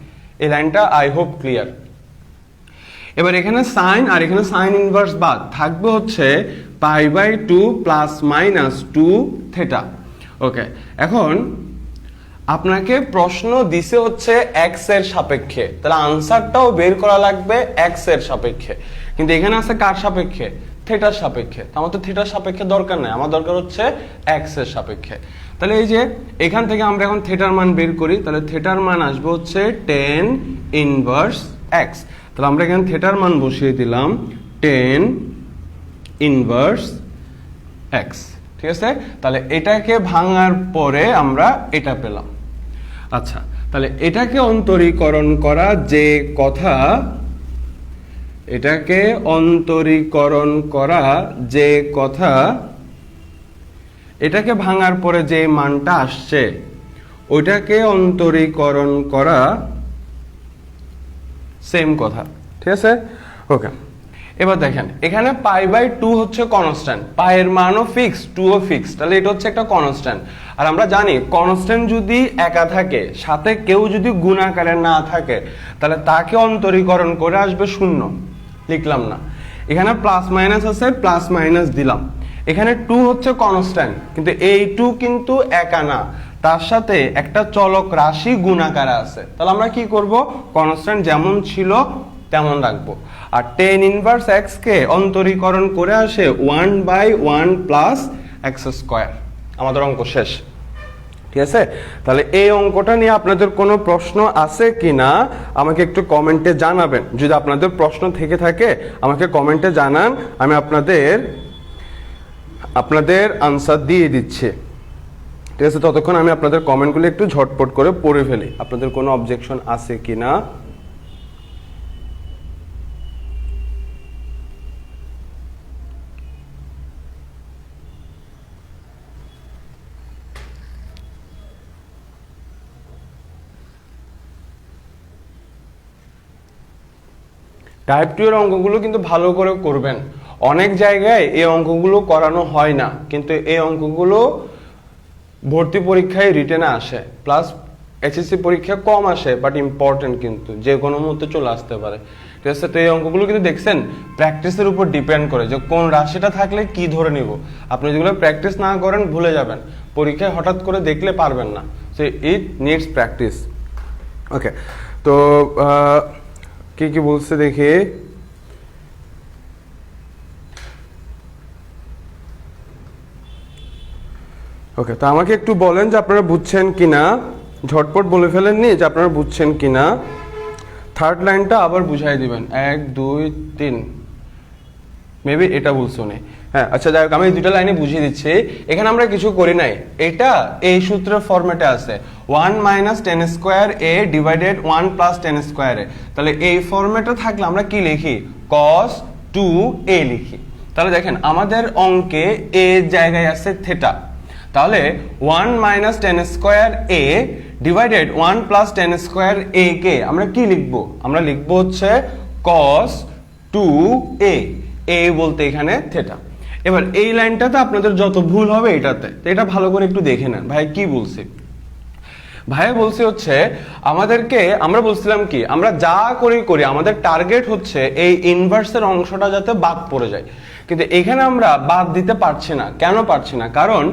এই লাইনটা আই হোপ ক্লিয়ার। এবার এখানে সাইন আর এখানে সাইন ইনভার্স বাদ থাকবে হচ্ছে π/2 প্লাস মাইনাস 2 থিটা। ওকে, এখন আপনাকে প্রশ্ন দিছে হচ্ছে x এর সাপেক্ষে, তাহলে আনসারটাও বের করা লাগবে x এর সাপেক্ষে। কিন্তু এখানে আছে কার সাপেক্ষে? থিটার সাপেক্ষে। আমার তো থিটার সাপেক্ষে দরকার নাই, আমার দরকার হচ্ছে x এর সাপেক্ষে। তাহলে এই যে এখান থেকে আমরা এখন থিটার মান বের করি, তাহলে থিটার মান আসবে হচ্ছে tan ইনভার্স x। তাহলে আমরা এখানে থিটার মান বসিয়ে দিলাম tan ইনভার্স x। ঠিক আছে, তাহলে এটাকে ভাঙার পরে আমরা এটা পেলাম। আচ্ছা, তাহলে এটাকে অন্তরীকরণ করা যে কথা, এটাকে অন্তরীকরণ করা যে কথা, এটাকে ভাঙার পরে যে মানটা আসছে ওইটাকে অন্তরীকরণ করা সেম কথা। ঠিক আছে, ওকে। এবার দেখেন এখানে π/2 হচ্ছে কনস্ট্যান্ট, পায়ের মানও ফিক্স, 2 ও ফিক্স, তাহলে এটা হচ্ছে একটা কনস্ট্যান্ট। আর আমরা জানি কনস্ট্যান্ট যদি একা থাকে, সাথে কেউ যদি গুণাকারে না থাকে, তাহলে তাকে অন্তরীকরণ করে আসবে 0, লিখলাম না। এখানে প্লাস মাইনাস আছে, প্লাস মাইনাস দিলাম। এখানে 2 হচ্ছে কনস্ট্যান্ট, কিন্তু এই 2 কিন্তু একা না, তার সাথে একটা চলক রাশি গুণাকারে আছে। তাহলে আমরা কি করব, কনস্ট্যান্ট যেমন ছিল তেমন রাখবো। আর tan ইনভার্স x কে অন্তরীকরণ করে আসে 1/1 প্লাস x স্কয়ার। আমাদের অঙ্ক শেষ, ঠিক আছে? তাহলে এই অঙ্কটা নিয়ে আপনাদের কোনো প্রশ্ন আছে কিনা আমাকে একটু কমেন্টে জানাবেন। যদি আপনাদের প্রশ্ন থেকে থাকে আমাকে কমেন্টে জানান, আমি আপনাদের আনসার দিয়ে দিচ্ছি, ঠিক আছে? ততক্ষণ আমি আপনাদের কমেন্টগুলো একটু ঝটপট করে পড়ে ফেলি, আপনাদের কোনো অবজেকশন আছে কিনা। টাইপ 2 এর অঙ্কগুলো কিন্তু ভালো করে করবেন। অনেক জায়গায় এই অঙ্কগুলো করানো হয় না, কিন্তু এই অঙ্কগুলো ভর্তি পরীক্ষায় রিটেনে আসে, প্লাস এসএসসি পরীক্ষা কম আসে, বাট ইম্পর্টেন্ট, কিন্তু যে কোনো মুহূর্তে চলে আসতে পারে, ঠিক আছে? তো এই অঙ্কগুলো কিন্তু দেখছেন প্র্যাকটিসের উপর ডিপেন্ড করে যে কোন রাশিটা থাকলে কি ধরে নিব। আপনি যেগুলো প্র্যাকটিস না করেন ভুলে যাবেন, পরীক্ষায় হঠাৎ করে দেখলে পারবেন না। So it needs practice. Okay, তো কি কি বলছে দেখি। ওকে, তো আমাকে একটু বলেন যে আপনারা বুঝছেন কিনা, ঝটপট বলে ফেলেননি যে আপনারা বুঝছেন কিনা। থার্ড লাইনটা আবার বুঝাই দিবেন, 1 2 3, মেবি এটা বলছো নি। হ্যাঁ, আচ্ছা যাই হোক, আমি এই দুটো লাইনে বুঝিয়ে দিচ্ছি। এখানে আমরা কিছু করি নাই, এটা এই সূত্রের ফরম্যাটে আছে, 1 মাইনাস টেন স্কোয়ার এ ডিভাইডেড 1 প্লাস টেন স্কোয়ার এ। তাহলে এই ফরম্যাটে থাকলে আমরা কি লিখি, cos 2a লিখি। তাহলে দেখেন আমাদের অঙ্কে এ জায়গায় আছে থেটা, তাহলে 1 মাইনাস টেন স্কোয়ার এ ডিভাইডেড 1 প্লাস টেন স্কোয়ার এ কে আমরা কি লিখবো, আমরা লিখবো হচ্ছে cos 2a, এ বলতে এখানে থেটা। এবার এই লাইনটাতে আপনাদের যত ভুল হবে এটাতে, তো এটা ভালো করে একটু দেখে নেন। ভাই কি বলছি, ভাই বলছি হচ্ছে আমাদেরকে, আমরা বলছিলাম কি, আমরা যা করি আমাদের টার্গেট হচ্ছে এই ইনভার্সের অংশটা যাতে বাদ পড়ে যায়, কিন্তু এখানে আমরা বাদ দিতে পারছি না। কেন পারছি না, কারণ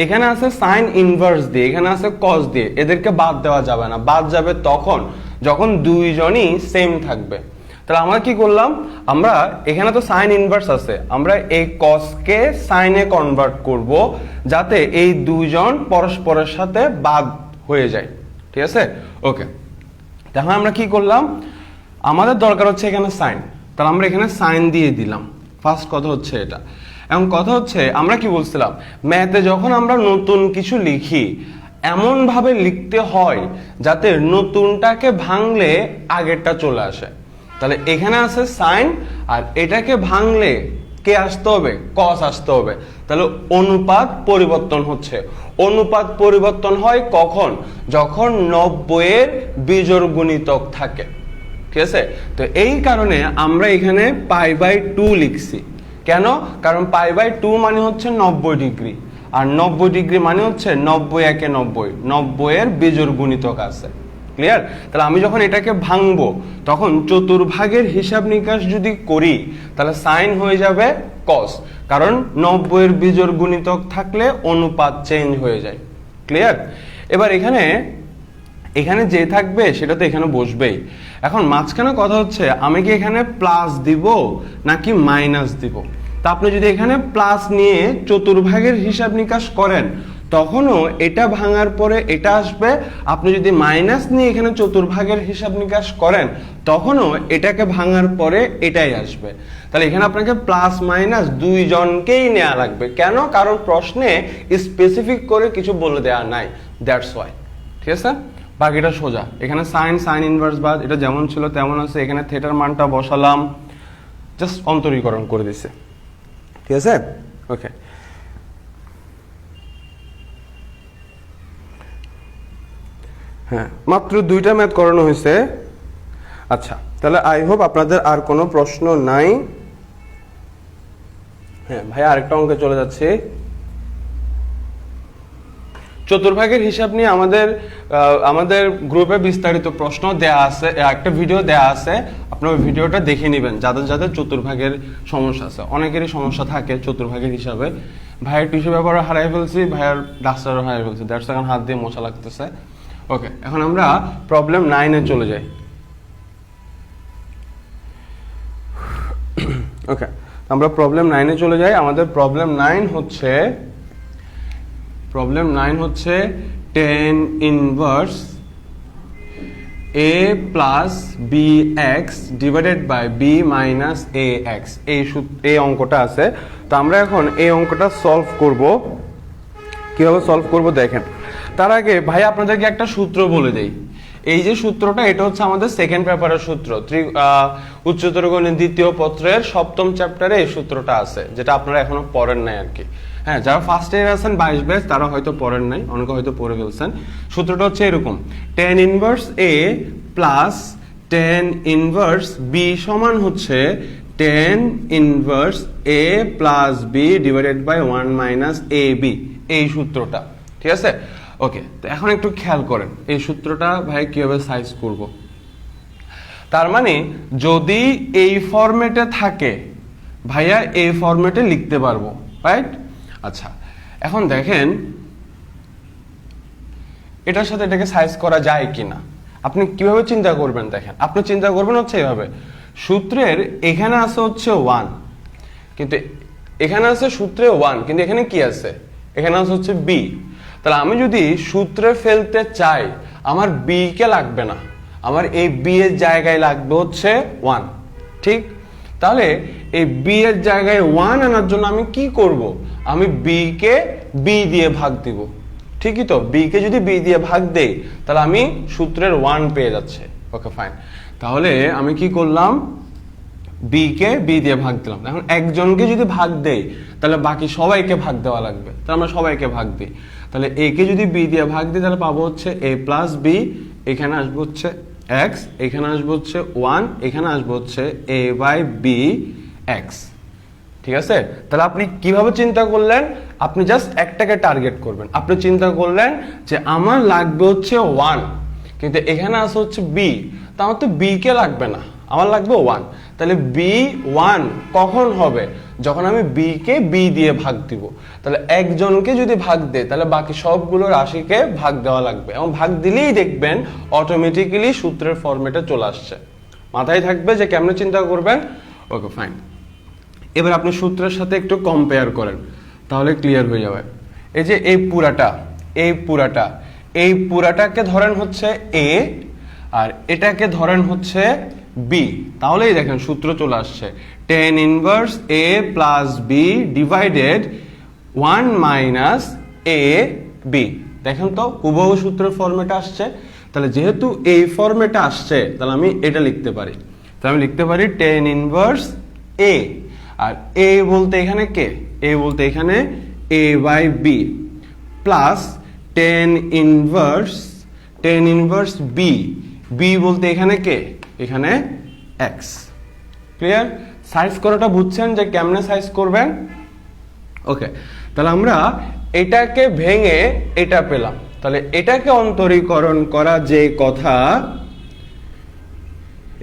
এখানে আছে সাইন ইনভার্স দিয়ে, এখানে আছে কস দিয়ে, এদেরকে বাদ দেওয়া যাবে না। বাদ যাবে তখন যখন দুইজনই সেম থাকবে। তাহলে আমরা কি করলাম, আমরা এখানে তো সাইন ইনভার্স আছে, আমরা এই কসকে সাইনে কনভার্ট করব যাতে এই দুইজন পরস্পরের সাথে বাদ হয়ে যায়, ঠিক আছে? ওকে, তাহলে আমরা কি করলাম, আমাদের দরকার হচ্ছে এখানে সাইন, তাহলে আমরা এখানে সাইন দিয়ে দিলাম। ফার্স্ট কথা হচ্ছে এটা। এবং কথা হচ্ছে আমরা কি বলছিলাম, ম্যাথে যখন আমরা নতুন কিছু লিখি এমন ভাবে লিখতে হয় যাতে নতুনটাকে ভাঙলে আগেরটা চলে আসে। তাহলে এখানে আছে সাইন, আর এটাকে ভাঙলে কে আসতে হবে, কস আসতে হবে। তাহলে অনুপাত পরিবর্তন হচ্ছে। অনুপাত পরিবর্তন হয় কখন, যখন 90 এর বিজোড় গুণিতক থাকে, ঠিক আছে? তো এই কারণে আমরা এখানে π/2 লিখছি। কেন, কারণ π/2 মানে হচ্ছে 90 ডিগ্রি, আর 90 ডিগ্রি মানে হচ্ছে 90 একে 90, 90 এর বিজোড় গুণিতক আছে। ক্লিয়ার? তাহলে আমি যখন এটাকে ভাঙবো তখন চতুর্ভাগের হিসাব নিকাশ যদি করি তাহলে সাইন হয়ে যাবে কস, কারণ 90 এর বিজোড় গুণিতক থাকলে অনুপাত চেঞ্জ হয়ে যায়। ক্লিয়ার? এবার এখানে যে থাকবে সেটা তো এখানে বসবেই। এখন মাঝখানে কথা হচ্ছে আমি কি এখানে প্লাস দিব নাকি মাইনাস দিব। তা আপনি যদি এখানে প্লাস নিয়ে চতুর্ভাগের হিসাব নিকাশ করেন তখনও এটা ভাঙার পরে এটা আসবে। আপনি যদি মাইনাস নিয়ে এখানে চতুর্ভাগের হিসাব নিকাশ করেন তখনও এটাকে ভাঙার পরে এটাই আসবে। তাহলে এখানে আপনাকে প্লাস মাইনাস দুইজনকেই নেওয়া লাগবে। কেন? কারণ প্রশ্নে স্পেসিফিক করে কিছু বলে দেওয়া নাই, দ্যাটস ওয়াই। ঠিক আছে, বাকিটা সোজা। এখানে সাইন ইনভার্স বাদ, এটা যেমন ছিল তেমন আছে। এখানে থেটার মানটা বসালাম, জাস্ট অন্তরীকরণ করে দিছে। ঠিক আছে, ওকে। হ্যাঁ, মাত্র 2টা ম্যাথ করানো হয়েছে। আচ্ছা, তাহলে আই হোপ আপনাদের আর কোনো প্রশ্ন নাই। হ্যাঁ ভাইয়া আরেকটা অঙ্কে চলে যাচ্ছে। চতুর্ভাগের হিসাব নিয়ে আমাদের গ্রুপে বিস্তারিত প্রশ্ন দেয়া আছে, একটা ভিডিও দেয়া আছে, আপনার ভিডিওটা দেখে নেবেন যাদের যাদের চতুর্ভাগের সমস্যা আছে। অনেকেরই সমস্যা থাকে চতুর্ভাগের হিসাবে। ভাইয়ের টিস্যু পেপারও হারাই ফেলছি, ভাইয়ের ডাস্টারও হারাই ফেলছি, দ্যাটস এখন হাত দিয়ে মশা লাগতেছে। ওকে, এখন আমরা প্রবলেম 9-এ চলে যাই। ওকে, আমরা প্রবলেম 9-এ চলে যাই। আমাদের প্রবলেম 9 হচ্ছে tan inverse a plus bx divided by b minus ax, এই অঙ্কটা আছে। তো আমরা এখন এই অঙ্কটা সলভ করব। কিভাবে সলভ করব দেখেন। তার আগে ভাই আপনাদেরকে একটা সূত্র বলে দেই। এই যে সূত্রটা, এটা হচ্ছে আমাদের সেকেন্ড পেপারের সূত্র, উচ্চতর গণিত দ্বিতীয় পত্রের 7ম চ্যাপ্টারে এই সূত্রটা আছে, যেটা আপনারা এখনো পড়েন নাই আর কি। হ্যাঁ, যারা ফার্স্ট ইয়ার আছেন 22 ব্যাচ তারা হয়তো পড়েন নাই, অনেকে হয়তো পড়ে ফেলছেন। সূত্রটা হচ্ছে এরকম, tan inverse a plus tan inverse b সমান হচ্ছে tan inverse a plus b divided by 1 minus ab, এই সূত্রটা। ঠিক আছে? ওকে, তো এখন একটু খেয়াল করেন এই সূত্রটা ভাই কিভাবে সাইজ করব। তার মানে যদি এই ফরম্যাটে থাকে ভাইয়া এই ফরম্যাটে লিখতে পারবো, রাইট? আচ্ছা, এখন দেখেন এটার সাথে এটাকে সাইজ করা যায় কিনা আপনি কিভাবে চিন্তা করবেন। দেখেন, আপনি চিন্তা করবেন হচ্ছে এইভাবে, সূত্রের এখানে আছে হচ্ছে 1, কিন্তু এখানে আছে সূত্রে 1, কিন্তু এখানে কি আছে, এখানে আছে হচ্ছে b। তাহলে আমি যদি সূত্রে ফেলতে চাই আমার b কে লাগবে না, আমার এই b এর জায়গায় লাগবে হচ্ছে 1, ঠিক? তাহলে এই b এর জায়গায় 1 আনার জন্য আমি কি করব, আমি b কে b দিয়ে ভাগ দিব। ঠিকই তো, b কে যদি b দিয়ে ভাগ দেই তাহলে আমি সূত্রের 1 পেয়ে যাচ্ছে। ওকে ফাইন, তাহলে আমি কি করলাম, b কে b দিয়ে ভাগ দিলাম। এখন একজনকে যদি ভাগ দেই তাহলে বাকি সবাইকে ভাগ দেওয়া লাগবে, তাহলে আমরা সবাইকে ভাগ দিই। তাহলে a কে যদি b দিয়ে ভাগ দিই তাহলে পাবো হচ্ছে a প্লাস b, এখানে আসবে হচ্ছে x, এখানে আসবে হচ্ছে 1, এখানে আসবে হচ্ছে a বাই b x। ঠিক আছে? তাহলে আপনি কিভাবে চিন্তা করলেন, আপনি জাস্ট একটাকে টার্গেট করবেন। আপনি চিন্তা করলেন যে আমার লাগবে হচ্ছে 1, কিন্তু এখানে আছে হচ্ছে b, তা আমার তো b কে লাগবে না, আমার লাগবে 1। তাহলে b 1 কখন হবে, যখন আমি b কে b দিয়ে ভাগ দিব। তাহলে একজনকে যদি ভাগ দেয় তাহলে বাকি সবগুলো রাশিকে ভাগ দেওয়া লাগবে, এবং ভাগ দিলেই দেখবেন অটোমেটিক্যালি সূত্রের ফরম্যাটে চলে আসছে। মাথায় থাকবে যে কেমনে চিন্তা করবেন। ওকে ফাইন, এবার আপনি সূত্রের সাথে একটু কম্পেয়ার করেন, তাহলে ক্লিয়ার হয়ে যাবে। এই যে এই পুরাটাকে ধরেন হচ্ছে a, আর এটাকে ধরেন হচ্ছে b। তাহলেই দেখেন সূত্র চলে আসছে, tan inverse a plus b divided 1 minus a b। দেখেন তো হুবহু সূত্রের ফরম্যাটে আসছে। তাহলে যেহেতু এই ফরম্যাটে আসছে তাহলে আমি এটা লিখতে পারি। তাহলে আমি লিখতে পারি tan ইনভার্স a, আর a বলতে এখানে কে, a বলতে এখানে a by b plus tan inverse b, b বলতে এখানে কে, এখানে x। ক্লিয়ার? সাইজ করাটা বুঝছেন যে কেমনে সাইজ করবেন। ওকে, তাহলে আমরা এটাকে ভেঙে এটা পেলাম। তাহলে এটাকে অন্তরীকরণ করা যে কথা,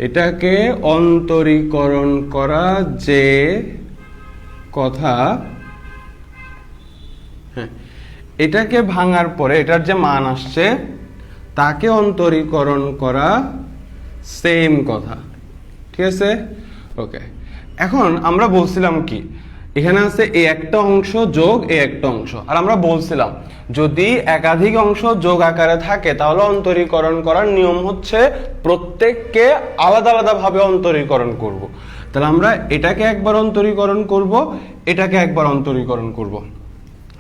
এটাকে অন্তরীকরণ করা যে কথা, হ্যাঁ, এটাকে ভাঙার পরে এটার যে মান আসছে তাকে অন্তরীকরণ করা সেম কথা। ঠিক আছে? ওকে, এখন আমরা বলছিলাম কি, এখানে আছে এই একটা অংশ যোগ এই একটা অংশ, আর আমরা বলছিলাম যদি একাধিক অংশ যোগ আকারে থাকে তাহলে অন্তরীকরণ করার নিয়ম হচ্ছে প্রত্যেককে আলাদা আলাদা ভাবে অন্তরীকরণ করব। তাহলে আমরা এটাকে একবার অন্তরীকরণ করব, এটাকে একবার অন্তরীকরণ করব।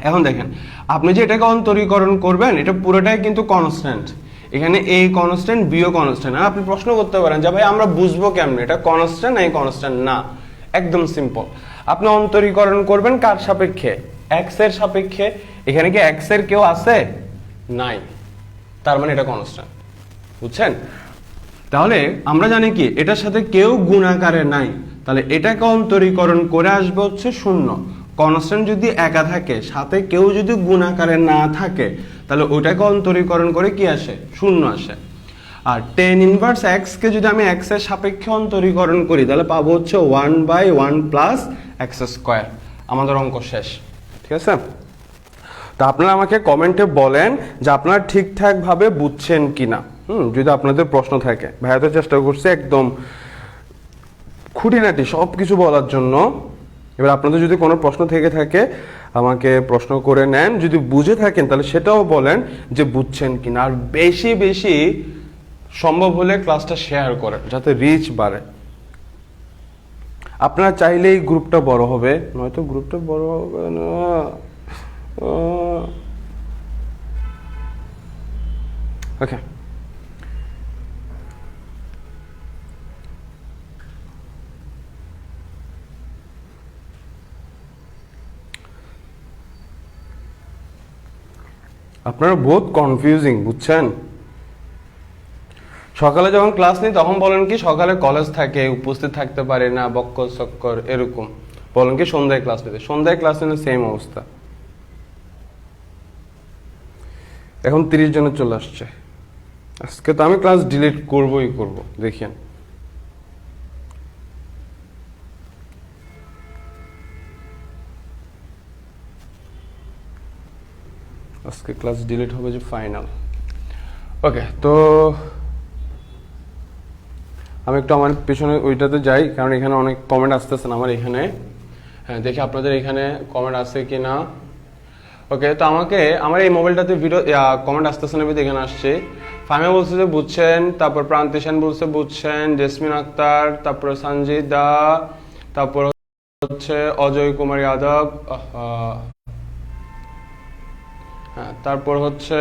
এখন দেখেন, আপনি যে এটাকে অন্তরীকরণ করবেন এটা পুরোটাই কিন্তু কনস্ট্যান্ট, এখানে a কনস্ট্যান্ট b ও কনস্ট্যান্ট। আর আপনি প্রশ্ন করতে পারেন যে ভাই আমরা বুঝবো কেমনে এটা কনস্ট্যান্ট না কনস্ট্যান্ট? না, একদম সিম্পল। আপনি অন্তরীকরণ করবেন কার সাপেক্ষে? x এর সাপেক্ষে। এখানে কি x এর কেউ আছে? নাই, তার মানে এটা কনস্ট্যান্ট। বুঝছেন? তাহলে আমরা জানি কি এটার সাথে কেউ গুণ আকারে নাই, তাহলে এটাকে অন্তরীকরণ করে আসবে হচ্ছে শূন্য। কনস্ট্যান্ট যদি একা থাকে, সাথে কেউ যদি গুণাকারে না থাকে, তাহলে ওইটাকে অন্তরীকরণ করে কি আসে? শূন্য আসে। আর টেন ইনভার্স এক্স কে যদি আমি এক্স এর সাপেক্ষে অন্তরীকরণ করি, তাহলে পাবো হচ্ছে 1/1 প্লাস এক্স স্কোয়ার। আমাদের অঙ্ক শেষ। ঠিক আছে, তা আপনারা আমাকে কমেন্টে বলেন যে আপনারা ঠিকঠাক ভাবে বুঝছেন কিনা। যদি আপনাদের প্রশ্ন থাকে, ভাইয়া তো চেষ্টা করছে একদম খুঁটিনাটি সব কিছু বলার জন্য। এবার আপনাদের যদি কোনো প্রশ্ন থেকে থাকে আমাকে প্রশ্ন করে নেন, যদি বুঝে থাকেন তাহলে সেটাও বলেন যে বুঝছেন কিনা। আর বেশি বেশি সম্ভব হলে ক্লাসটা শেয়ার করেন যাতে রিচ বাড়ে। আপনারা চাইলেই গ্রুপটা বড় হবে, নয়তো গ্রুপটা বড় হবে না। ওকে, আপনারা বহুত কনফিউজিং, বুঝছেন? সকালে যখন ক্লাস নেই তখন বলেন কি সকালে কলেজ থাকে, উপস্থিত থাকতে পারে না, বক্কর চক্কর এরকম বলেন কি সন্ধ্যায় ক্লাস নিতে। সন্ধ্যায় ক্লাস নিলে সেম অবস্থা। এখন 30 জনে চলে আসছে। আজকে তো আমি ক্লাস ডিলিট করবই করব, দেখিয়েন। আজকে ক্লাস ডিলিট হবে যে ফাইনাল। ওকে, তো আমি একটু আমার পিছনে ওইটাতে যাই, কারণ এখানে অনেক কমেন্ট আসতেছে না আমার এখানে। হ্যাঁ, দেখি আপনাদের এখানে কমেন্ট আছে কি না। ওকে, তো আমাকে আমার এই মোবাইলটাতে ভিডিও কমেন্ট আসতেছে না, এখানে আসছে। ফাহিমা বলছে যে বুঝছেন, তারপর প্রান্তিশান বলছে বুঝছেন, জেসমিন আক্তার, তারপর সঞ্জিত দা, তারপর হচ্ছে অজয় কুমার যাদব, হ্যাঁ, তারপর হচ্ছে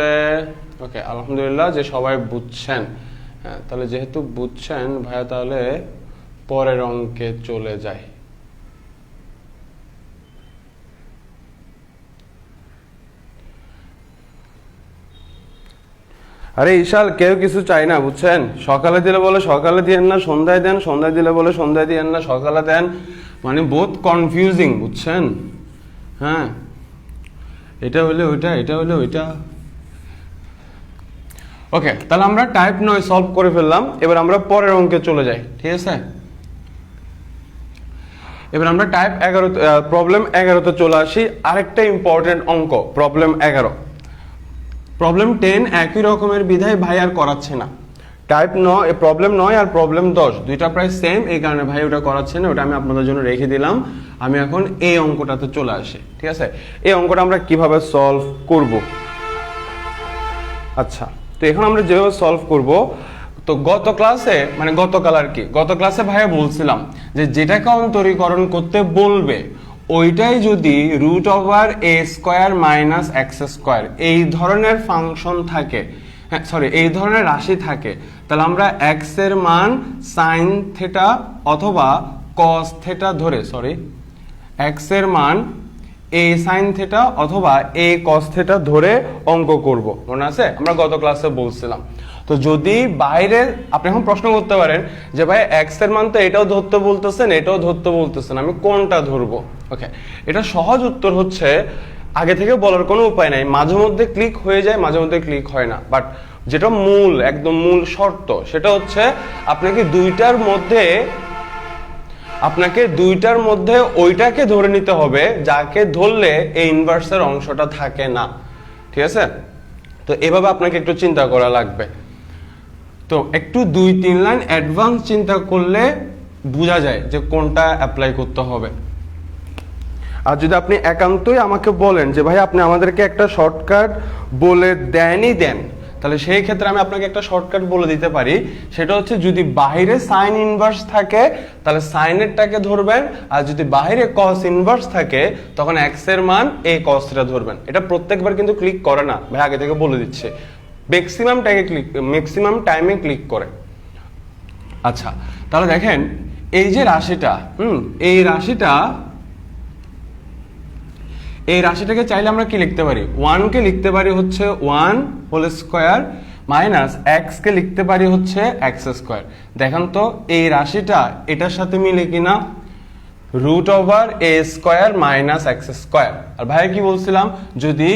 ওকে আলহামদুলিল্লাহ যে সবাই বুঝছেন। হ্যাঁ, তাহলে যেহেতু বুঝছেন ভাইয়া, তাহলে পরের অঙ্কে চলে যায়। আরে ইশাল, কেউ কিছু চাই না, বুঝছেন? সকালে দিলে বলে সকালে দিয়েন না, সন্ধ্যায় দেন, সন্ধ্যায় দিলে বলে সন্ধ্যায় দিয়েন না, সকালে দেন। মানে বহুত কনফিউজিং, বুঝছেন? হ্যাঁ, এটা হলে ওইটা, এটা হলে ওইটা। ওকে, তাহলে আমরা টাইপ 9 সলভ করে ফেললাম। এবার আমরা পরের অঙ্কে চলে যাই। ঠিক আছে, এবার আমরা টাইপ 11 প্রবলেম 11তে চলে আসি। আরেকটা ইম্পর্টেন্ট অঙ্ক, প্রবলেম 11। প্রবলেম 10 একই রকমের বিধায় ভাই আর করাচ্ছে না। টাইপ 9 প্রবলেম 9 আর প্রবলেম 10 দুইটা প্রায় সেম, এই কারণে ভাই ওটা করাচ্ছে না, ওটা আমি আপনাদের জন্য রেখে দিলাম। আমি এখন এই অঙ্কটাতে চলে আসি। ঠিক আছে, এই অঙ্কটা আমরা কিভাবে সলভ করব। আচ্ছা, তো এখন আমরা যেভাবে সলভ করব, তো গত ক্লাসে মানে গতকাল আর কি, গত ক্লাসে ভাইয়া বলছিলাম যে যেটাকে অন্তরীকরণ করতে বলবে ওইটাই যদি √a² - x² এই ধরনের ফাংশন থাকে, হ্যাঁ সরি এই ধরনের রাশি থাকে, তাহলে আমরা x এর মান sin থিটা অথবা cos থিটা ধরে, সরি x এর মান a sin থিটা অথবা a cos থিটা ধরে অঙ্ক করব। মনে আছে আমরা গত ক্লাসে বলছিলাম। তো যদি বাইরে আপনি এখন প্রশ্ন করতে পারেন যে ভাই x এর মান তো এটাও ধরতে বলতেছেন, এটাও ধরতে বলতেছেন, আমি কোনটা ধরবো? ওকে, এটা সহজ উত্তর হচ্ছে আগে থেকে বলার কোনো উপায় নাই। মাঝে মধ্যে ক্লিক হয়ে যায়, মাঝে মধ্যে ক্লিক হয় না, বাট যেটা মূল একদম মূল শর্ত সেটা হচ্ছে আপনাকে দুইটার মধ্যে ওইটাকে ধরে নিতে হবে যাকে ধরলে এই ইনভার্সের অংশটা থাকে না। ঠিক আছে, তো এভাবে আপনাকে একটু চিন্তা করা লাগবে। তো একটু 2-3 লাইন অ্যাডভান্স চিন্তা করলে বোঝা যায় যে কোনটা অ্যাপ্লাই করতে হবে। আর যদি আপনি একান্তই আমাকে বলেন যে ভাই আপনি আমাদেরকে একটা শর্টকাট বলে দেন, তাহলে সেই ক্ষেত্রে আমি আপনাকে একটা শর্টকাট বলে দিতে পারি। সেটা হচ্ছে যদি বাইরে সাইন ইনভার্স থাকে তাহলে সাইনেরটাকে ধরবেন, আর যদি বাইরে কস ইনভার্স থাকে তখন এক্স এর মান এই কসটা ধরবেন। এটা প্রত্যেকবার কিন্তু ক্লিক করে না ভাই, আগে থেকে বলে দিচ্ছে, ম্যাক্সিমাম টাইমে ক্লিক করে। আচ্ছা, তাহলে দেখেন এই যে রাশিটা, এই রাশিটাকে চাইলে আমরা কি লিখতে পারি? 1 কে লিখতে পারি হচ্ছে 1 হোল স্কয়ার মাইনাস x কে লিখতে পারি হচ্ছে x²। দেখেন তো এই রাশিটা এটার সাথে মিলে কিনা? Root over a square minus x square. আর ভাইয়া কি বলছিলাম, যদি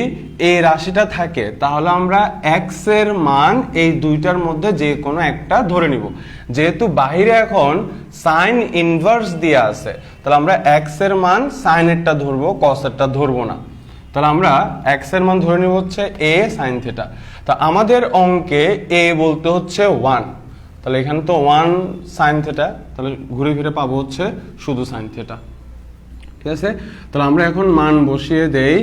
এই রাশিটা থাকে তাহলে আমরা এক্স এর মান এই দুইটার মধ্যে যে কোনো একটা ধরে নিব। যেহেতু বাহিরে এখন সাইন ইনভার্স দিয়ে আছে, তাহলে আমরা এক্স এর মান সাইনেরটা ধরবো, কসেরটা ধরবো না। তাহলে আমরা এক্স এর মান ধরে নিব হচ্ছে এ সাইন থিটা। তা আমাদের অঙ্কে এ বলতে হচ্ছে 1, তাহলে এখানে তো 1 সাইন থিটা, তাহলে ঘুরে ফিরে পাবো হচ্ছে শুধু সাইন থিটা। ঠিক আছে, তাহলে আমরা এখন মান বসিয়ে দেই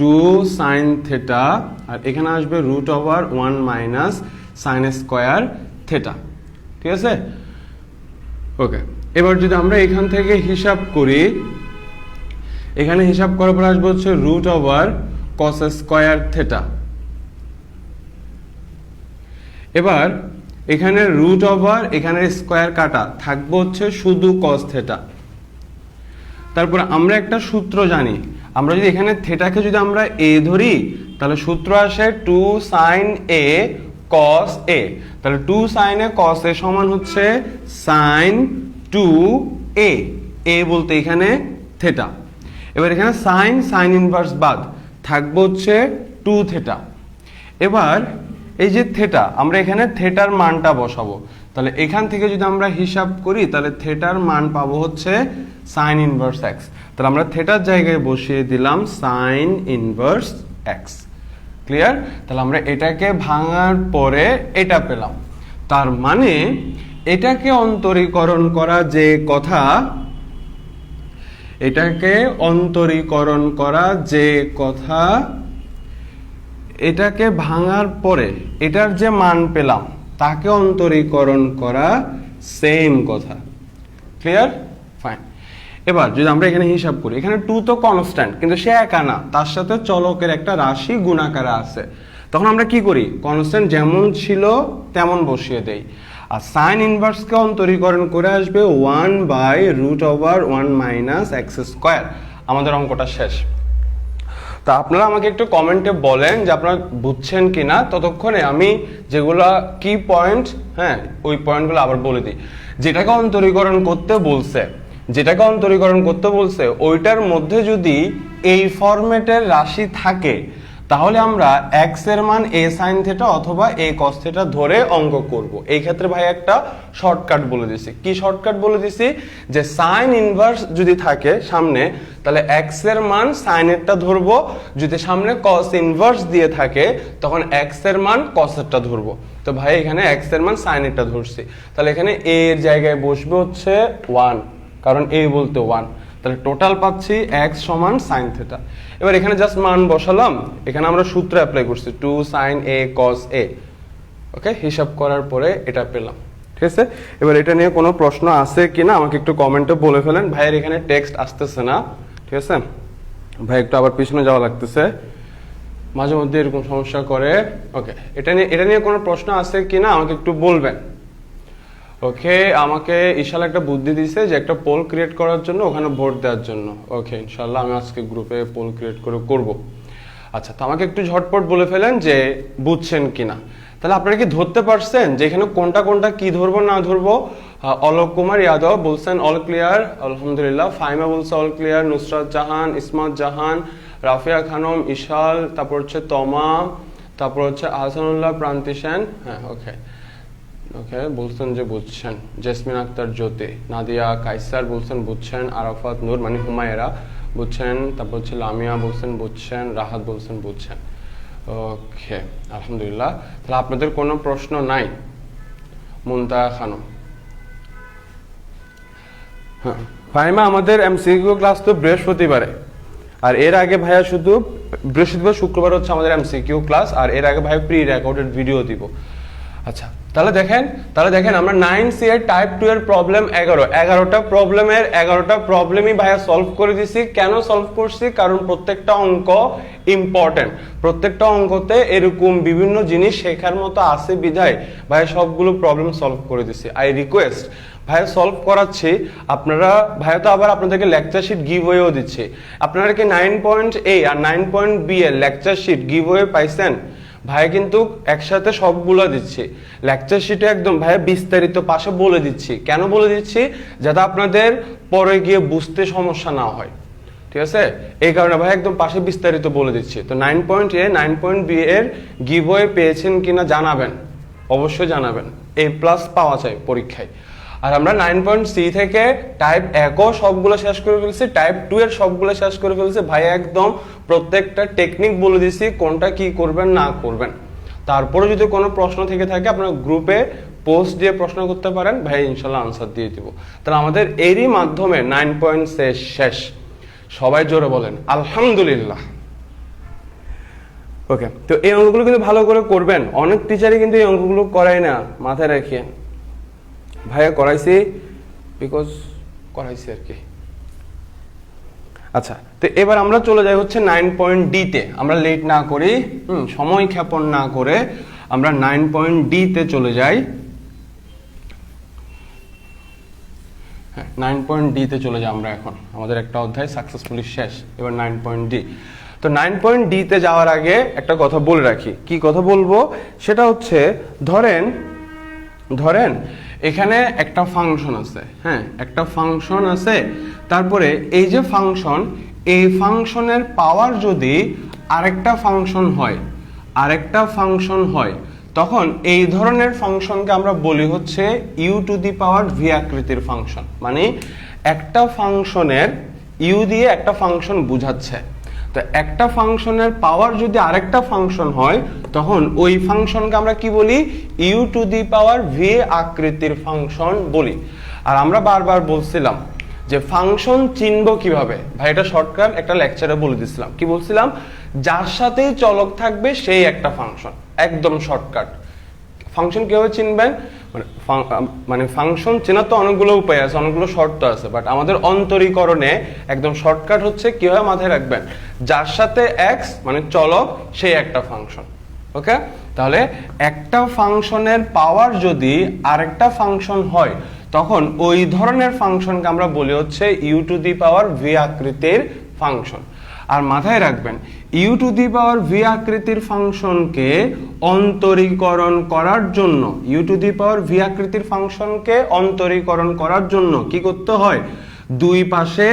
2 সাইন থিটা, আর এখানে আসবে root over 1 minus sine square theta. ঠিক আছে, ওকে। এবার যদি আমরা এখান থেকে হিসাব করি, এখানে হিসাব করার পর আসবে হচ্ছে root over cos square theta. এবার এখানে রুট ওভার এখানে স্কোয়ার কাটা থাকবে হচ্ছে শুধু কস থিটা। তারপর আমরা একটা সূত্র জানি, আমরা যদি এখানে থিটাকে যদি আমরা এ ধরি তাহলে সূত্র আসে 2 সাইন এ কস এ। তাহলে 2 সাইন এ কস এ সমান হচ্ছে সাইন 2 এ, এ বলতে এখানে থিটা। এবার এখানে সাইন সাইন ইনভার্স বাদ থাকবে হচ্ছে 2 থিটা। এবার এই যে থিটা, আমরা এখানে থিটার মানটা বসাবো। তাহলে এখান থেকে যদি আমরা হিসাব করি তাহলে থিটার মান পাবো হচ্ছে সাইন ইনভার্স এক্স। তাহলে আমরা থিটার জায়গায় বসিয়ে দিলাম সাইন ইনভার্স এক্স। ক্লিয়ার? তাহলে আমরা এটাকে ভাঙার পরে এটা পেলাম। তার মানে এটাকে অন্তরীকরণ করা যে কথা, এটাকে অন্তরীকরণ করা যে কথা, এটাকে ভাঙার পরে এটার যে মান পেলাম তাকে অন্তরীকরণ করা সেম কথা। ক্লিয়ার? ফাইন। এবার যদি আমরা এখানে হিসাব করি, এখানে 2 তো কনস্ট্যান্ট, কিন্তু সে একা না, তার সাথে চলকের একটা রাশি গুণাকারে আছে। তখন আমরা কি করি, কনস্ট্যান্ট যেমন ছিল তেমন বসিয়ে দেই। আর সাইন ইনভার্সকে অন্তরীকরণ করে আসবে 1 by root over 1 minus x square. আমাদের অঙ্কটা শেষ। তা আপনারা আমাকে একটু কমেন্টে বলেন যে আপনারা বুঝছেন কিনা। ততক্ষণে আমি যেগুলা কি পয়েন্ট, হ্যাঁ ওই পয়েন্টগুলো আবার বলে দিই। যেটাকে অন্তরীকরণ করতে বলছে, যেটাকে অন্তরীকরণ করতে বলছে ওইটার মধ্যে যদি এই ফরম্যাটের রাশি থাকে তাহলে আমরা এক্স এর মান এ সাইন থিটা অথবা এ কস থিটা ধরে অঙ্ক করব। এই ক্ষেত্রে ভাই একটা শর্টকাট বলে দিছি। কি শর্টকাট বলে দিছি, যে সাইন ইনভার্স যদি থাকে সামনে তাহলে এক্স এর মান সাইনেরটা ধরবো, যদি সামনে কস ইনভার্স দিয়ে থাকে তখন এক্স এর মান কসেরটা ধরবো। তো ভাই এখানে এক্স এর মান সাইনেরটা ধরছি, তাহলে এখানে এ এর জায়গায় বসবে হচ্ছে 1, কারণ এ বলতে 1। তাহলে টোটাল পাচ্ছি x সমান সাইন থিটা। এবার এখানে জাস্ট মান বসালাম, এখানে আমরা সূত্র অ্যাপ্লাই করছি 2 সাইন a cos a। ওকে, হিসাব করার পরে এটা পেলাম। ঠিক আছে, এবার এটা নিয়ে কোনো প্রশ্ন আছে কিনা আমাকে একটু কমেন্টে বলে ফেলেন। ভাইয়ের এখানে টেক্সট আসতেছে না, ঠিক আছে ভাই, একটু আবার পিছনে যাওয়া লাগতেছে, মাঝে মধ্যে এরকম সমস্যা করে। ওকে, এটা নিয়ে কোনো প্রশ্ন আছে কিনা আমাকে একটু বলবেন। ওকে, আমাকে ইশাল একটা বুদ্ধি দিয়েছে যে একটা পোল ক্রিয়েট করার জন্য, ওখানে ভোট দেওয়ার জন্য। ওকে, ইনশাল্লাহ আমি আজকে গ্রুপে পোল ক্রিয়েট করে করব। আচ্ছা, তো আমাকে একটু ঝটপট বলে ফেলেন যে বুঝছেন কিনা। তাহলে আপনারা কি ধরতে পারছেন যে এখানে কোনটা কোনটা কি ধরবো না ধরবো? অলোক কুমার যাদব বলছেন অল ক্লিয়ার, আলহামদুলিল্লাহ। ফাইমা বলছে অল ক্লিয়ার, নুসরাত জাহান, ইসমাত জাহান, রাফিয়া খানম, ইশাল, তারপর হচ্ছে তমা, তারপর হচ্ছে আহসানুল্লাহ প্রান্তি সেন। হ্যাঁ, ওকে ওকে বলছেন যে বুঝছেন। জেসমিন আক্তার জ্যোতি, নাদিয়া কাইসার বলছেন বুঝছেন। আরাফাত নূর মানে হুমায়রা বুঝছেন। তারপর হচ্ছে লামিয়া বলছেন বুঝছেন। রাহাত বলছেন বুঝছেন। ওকে, আলহামদুলিল্লাহ। তাহলে আপনাদের কোনো প্রশ্ন নাই? মুনতাহা খানম, হ্যাঁ। ফাহিমা, আমাদের এমসিকিউ ক্লাস তো বৃহস্পতিবারে, আর এর আগে ভাইয়া শুধু বৃহস্পতিবার শুক্রবার হচ্ছে আমাদের এমসিকিউ ক্লাস, আর এর আগে ভাই প্রি রেকর্ডেড ভিডিও দিব। আচ্ছা, তাহলে দেখেন আমরা 9C এর টাইপ 2 এর প্রবলেম 11টা প্রবলেমের 11টা প্রবলেমই ভাইয়া সলভ করে দিছি। কেন সলভ করছি? কারণ প্রত্যেকটা অঙ্ক ইম্পর্টেন্ট, প্রত্যেকটা অঙ্কতে এরকম বিভিন্ন জিনিস শেখার মতো আছে বিধায় ভাইয়া সবগুলো প্রবলেম সলভ করে দিছি। আই রিকোয়েস্ট, ভাইয়া সলভ করাচ্ছি, আপনারা ভাইয়া তো আবার আপনাদেরকে লেকচার শিট গিভওয়েও দিচ্ছে। আপনারা কি 9.A আর 9.B এর লেকচার শিট গিভওয়ে পাইছেন? ভাইয়া কিন্তু একসাথে সবগুলো দিচ্ছি, লেকচার শিটে একদম ভাইয়া বিস্তারিত পাশে বলে দিচ্ছি। কেন বলে দিচ্ছি? যাতে আপনাদের পরে গিয়ে বুঝতে সমস্যা না হয়, ঠিক আছে? এই কারণে ভাই একদম পাশে বিস্তারিত বলে দিচ্ছি। তো 9.A 9.B এর গিভওয়ে পেয়েছেন কিনা জানাবেন, অবশ্যই জানাবেন। A+ পাওয়া যায় পরীক্ষায়। আর আমরা 9.C থেকে টাইপ 1ও সবগুলো শেষ করে ফেলছি, টাইপ 2 এর সবগুলো শেষ করে ফেলছি। ভাই একদম প্রত্যেকটা টেকনিক বলে দিছি, কোনটা কি করবেন না করবেন। তারপরে যদি কোনো প্রশ্ন থেকে থাকে আপনারা গ্রুপে পোস্ট দিয়ে প্রশ্ন করতে পারেন, ভাই ইনশাল্লাহ আনসার দিয়ে দিব। তাহলে আমাদের এরই মাধ্যমে 9.C শেষ। সবাই জোরে বলেন আলহামদুলিল্লাহ। ওকে, তো এই অঙ্কগুলো কিন্তু ভালো করে করবেন। অনেক টিচারই কিন্তু এই অঙ্কগুলো করায় না, মাথায় রাখিয়েন। ভাইয়া করাইছি বিকজ করাইছি আর কি। আচ্ছা, তো এবার আমরা চলে যাই হচ্ছে 9.D তে। আমরা লেট না করি, সময় ক্ষেপণ না করে আমরা 9.D তে চলে যাই। 9.D তে চলে যাই আমরা এখন। আমাদের একটা অধ্যায় সাকসেসফুলি শেষ, এবার 9.D। তো 9.D তে যাওয়ার আগে একটা কথা বলে রাখি। কি কথা বলবো সেটা হচ্ছে, ধরেন এখানে একটা ফাংশন আছে, হ্যাঁ একটা ফাংশন আছে। তারপরে এই যে ফাংশন, এই ফাংশনের পাওয়ার যদি আরেকটা ফাংশন হয়, তখন এই ধরনের ফাংশনকে আমরা বলি হচ্ছে u⁴ আকৃতির ফাংশন। মানে একটা ফাংশনের ইউ দিয়ে একটা ফাংশন বোঝাচ্ছে। তো একটা ফাংশনের পাওয়ার যদি আরেকটা ফাংশন হয়, তখন ওই ফাংশনকে আমরা কি বলি? u⁴ আকৃতির ফাংশন বলি। আর আমরা বারবার বলছিলাম যে ফাংশন চিনবো কিভাবে। ভাই এটা শর্টকাট একটা লেকচারে বলে দিছিলাম। কি বলছিলাম? যার সাথেই চলক থাকবে সেই একটা ফাংশন, একদম শর্টকাট। ফাংশন কিভাবে চিনবেন? মানে ফাংশন চেনার তো অনেকগুলো উপায় আছে, অনেকগুলো শর্ত আছে, বাট আমাদের অন্তরীকরণে একদম শর্টকাট হচ্ছে কিভাবে মাথায় রাখবেন, যার সাথে এক্স মানে চলক সেই একটা ফাংশন। ওকে, তাহলে একটা ফাংশনের পাওয়ার যদি আরেকটা ফাংশন হয়, তখন ওই ধরনের ফাংশনকে আমরা বলি হচ্ছে u⁴ আকৃতির ফাংশন। আর মাথায় রাখবেন u⁴ আকৃতির ফাংশনকে অন্তরীকরণ করার জন্য, u⁴ আকৃতির ফাংশনকে অন্তরীকরণ করার জন্য কি করতে হয়? দুই পাশে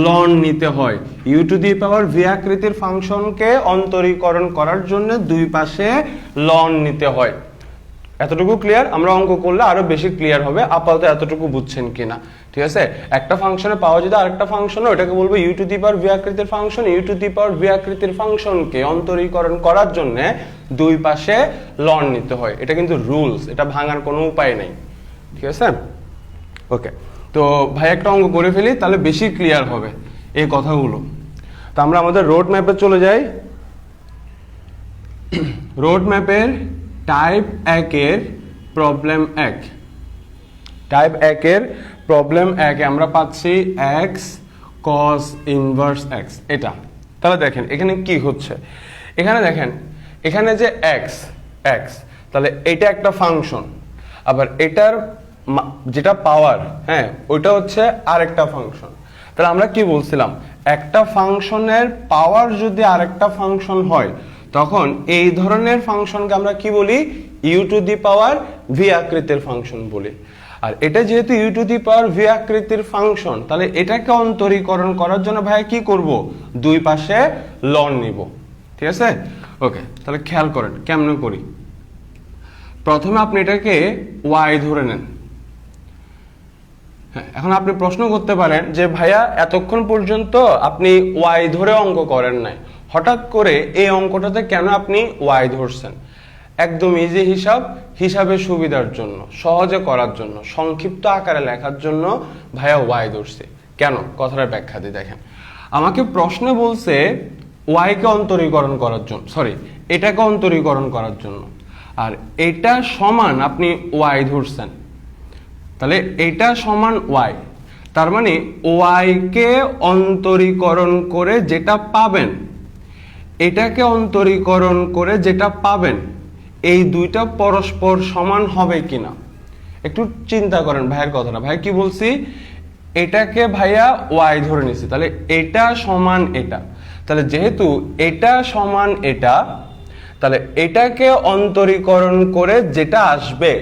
লন নিতে হয়। u⁴ আকৃতির ফাংশনকে অন্তরীকরণ করার জন্য দুই পাশে লন নিতে হয়। এতটুকু ক্লিয়ার? আমরা অঙ্ক করলে আরো বেশি ক্লিয়ার হবে। আপাতত এতটুকু বুঝছেন কিনা? ঠিক আছে, একটা ফাংশনে পাওয়া যদি আরেকটা ফাংশন, ওটাকে বলবো u⁴ আকৃতির ফাংশন। u⁴ আকৃতির ফাংশনকে অন্তরীকরণ করার জন্য দুই পাশে লন নিতে হয়। এটা কিন্তু রুলস, এটা ভাঙার কোনো উপায় নেই। ঠিক আছে, ওকে। তো ভাই একটা অঙ্ক করে ফেলি, তাহলে বেশি ক্লিয়ার হবে এই কথাগুলো। তো আমরা আমাদের রোড ম্যাপে চলে যাই। রোড ম্যাপের টাইপ 1 এর প্রবলেম 1, টাইপ 1 এর প্রবলেম 1 এ আমরা পাচ্ছি x cos ইনভার্স x। এটা তাহলে দেখেন এখানে কি হচ্ছে। এখানে দেখেন এখানে যে x, তাহলে এটা একটা ফাংশন, আবার এটার যেটা পাওয়ার, হ্যাঁ ওইটা হচ্ছে আরেকটা ফাংশন। তাহলে আমরা কি বলছিলাম? একটা ফাংশনের পাওয়ার যদি আরেকটা ফাংশন হয়, তখন এই ধরনের ফাংশনকে আমরা কি বলি? u⁴ আকৃতির ফাংশন বলি। আর এটা যেহেতু u⁴ আকৃতির ফাংশন, তাহলে এটাকে অন্তরীকরণ করার জন্য ভাই কি করব? দুই পাশে লন নিব। ঠিক আছে, ওকে। তাহলে খেয়াল করেন কেমনে করি। প্রথমে আপনি এটাকে y ধরে নেন। হ্যাঁ, এখন আপনি প্রশ্ন করতে পারেন যে ভাইয়া এতক্ষণ পর্যন্ত আপনি y ধরে অঙ্ক করেন নাই, হঠাৎ করে এই অঙ্কটাতে কেন আপনি y ধরছেন? একদম ইজি হিসাবের সুবিধার জন্য, সহজে করার জন্য, সংক্ষিপ্ত আকারে লেখার জন্য ভাইয়া y ধরছে। কেন? কথাটা ব্যাখ্যা দিই। দেখেন, আমাকে প্রশ্ন বলছে y কে অন্তরীকরণ করার জন্য, সরি এটাকে অন্তরীকরণ করার জন্য, আর এটা সমান আপনি y ধরছেন। তাহলে এটা সমান y, তার মানে y কে অন্তরীকরণ করে যেটা পাবেন, এটাকে অন্তরীকরণ করে যেটা পাবেন, এই দুইটা পরস্পর সমান হবে কিনা একটু চিন্তা করেন ভাইয়ের কথাটা। ভাই কি বলছি? এটাকে ভাইয়া y ধরে নিছি, তাহলে এটা সমান এটা। তাহলে যেহেতু এটা সমান এটা, তাহলে এটাকে অন্তরীকরণ করে যেটা আসবে,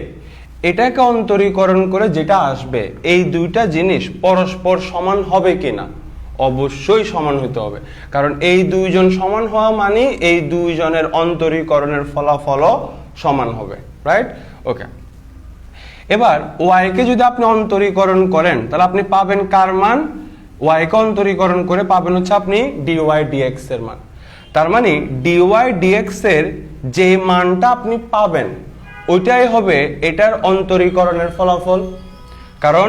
এটাকে অন্তরীকরণ করে যেটা আসবে, এই দুইটা জিনিস পরস্পর সমান হবে কিনা? অবশ্যই সমান হতে হবে, কারণ এই দুইজন সমান হওয়া মানে এই দুইজনের অন্তরীকরণের ফলাফলও সমান হবে, রাইট? ওকে, এবার y কে যদি আপনি অন্তরীকরণ করেন তাহলে আপনি পাবেন কার মান? y কে অন্তরীকরণ করে পাবেন হচ্ছে আপনি dy dx এর মান। তার মানে dy dx এর যে মানটা আপনি পাবেন ওইটাই হবে এটার অন্তরীকরণের ফলাফল, কারণ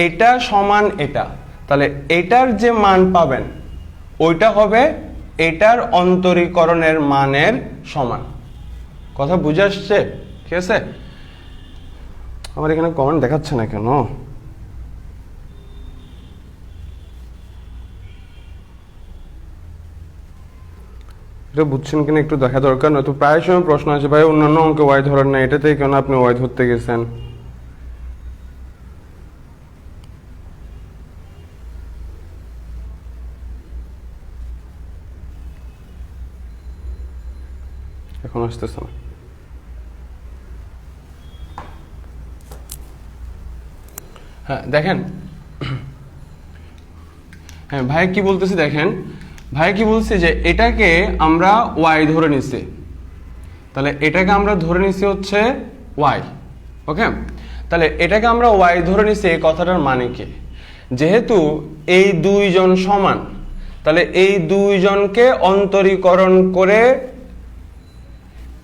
এটা সমান এটা, তাহলে এটার যে মান পাবেন ওইটা হবে এটার অন্তরীকরণের মানের সমান। কথা বুঝে আসছে? ঠিক আছে, আমার এখানে কমেন্ট দেখাচ্ছে না কেন? এটা বুঝছেন কিনা একটু দেখা দরকার, নয়তো প্রায় সময় প্রশ্ন আছে ভাই অন্যান্য অঙ্কে ওয়াই ধরেন না, এটাতেই কেন আপনি ওয়াই ধরতে গেছেন? এখন আসতেছে না। হ্যাঁ দেখেন, হ্যাঁ ভাই কি বলতেছি দেখেন, ভাই কি বলছে যে এটাকে আমরা y ধরে নিছি, তাহলে এটাকে আমরা ধরে নিছি হচ্ছে y। ওকে, তাহলে এটাকে আমরা y ধরে নিছি, এই কথাটার মানে কি? যেহেতু এই দুইজন সমান, তাহলে এই দুইজনকে অন্তরীকরণ করে,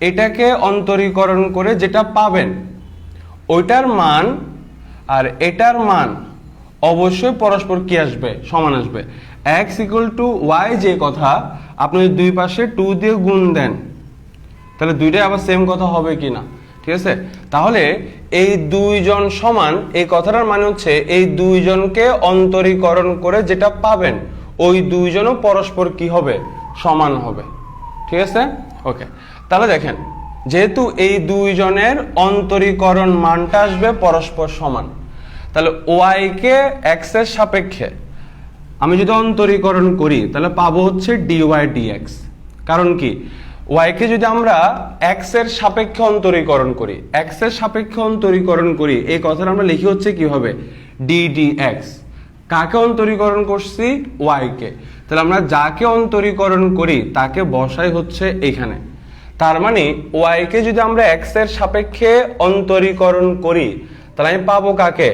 এটাকে অন্তরীকরণ করে যেটা পাবেন ওইটার মান আর এটার মান অবশ্যই পরস্পর কি আসবে? সমান আসবে। x = y যে কথা, আপনি যদি দুই পাশে 2 দিয়ে গুণ দেন তাহলে দুইটাই আবার সেম কথা হবে কি না? ঠিক আছে, তাহলে এই দুইজন সমান এই কথাটার মানে হচ্ছে এই দুইজনকে অন্তরীকরণ করে যেটা পাবেন ওই দুইজনও পরস্পর কি হবে? সমান হবে। ঠিক আছে, ওকে, তাহলে দেখেন যেহেতু এই দুইজনের অন্তরীকরণ মানটা আসবে পরস্পর সমান, তাহলে y কে x এর সাপেক্ষে আমি যদি অন্তরীকরণ করি তাহলে পাবো হচ্ছে dy dx। কারণ কি? y কে যদি আমরা x এর সাপেক্ষে অন্তরীকরণ করি, x এর সাপেক্ষে অন্তরীকরণ করি, এই কথাটা আমরা লিখি হচ্ছে কিভাবে? d dx। কাকে অন্তরীকরণ করছি? y কে। তাহলে আমরা যাকে অন্তরীকরণ করি তাকে বসাই হচ্ছে এখানে। তার মানে y কে যদি আমরা x এর সাপেক্ষে অন্তরীকরণ করি তাহলে আমি পাবো কাকে?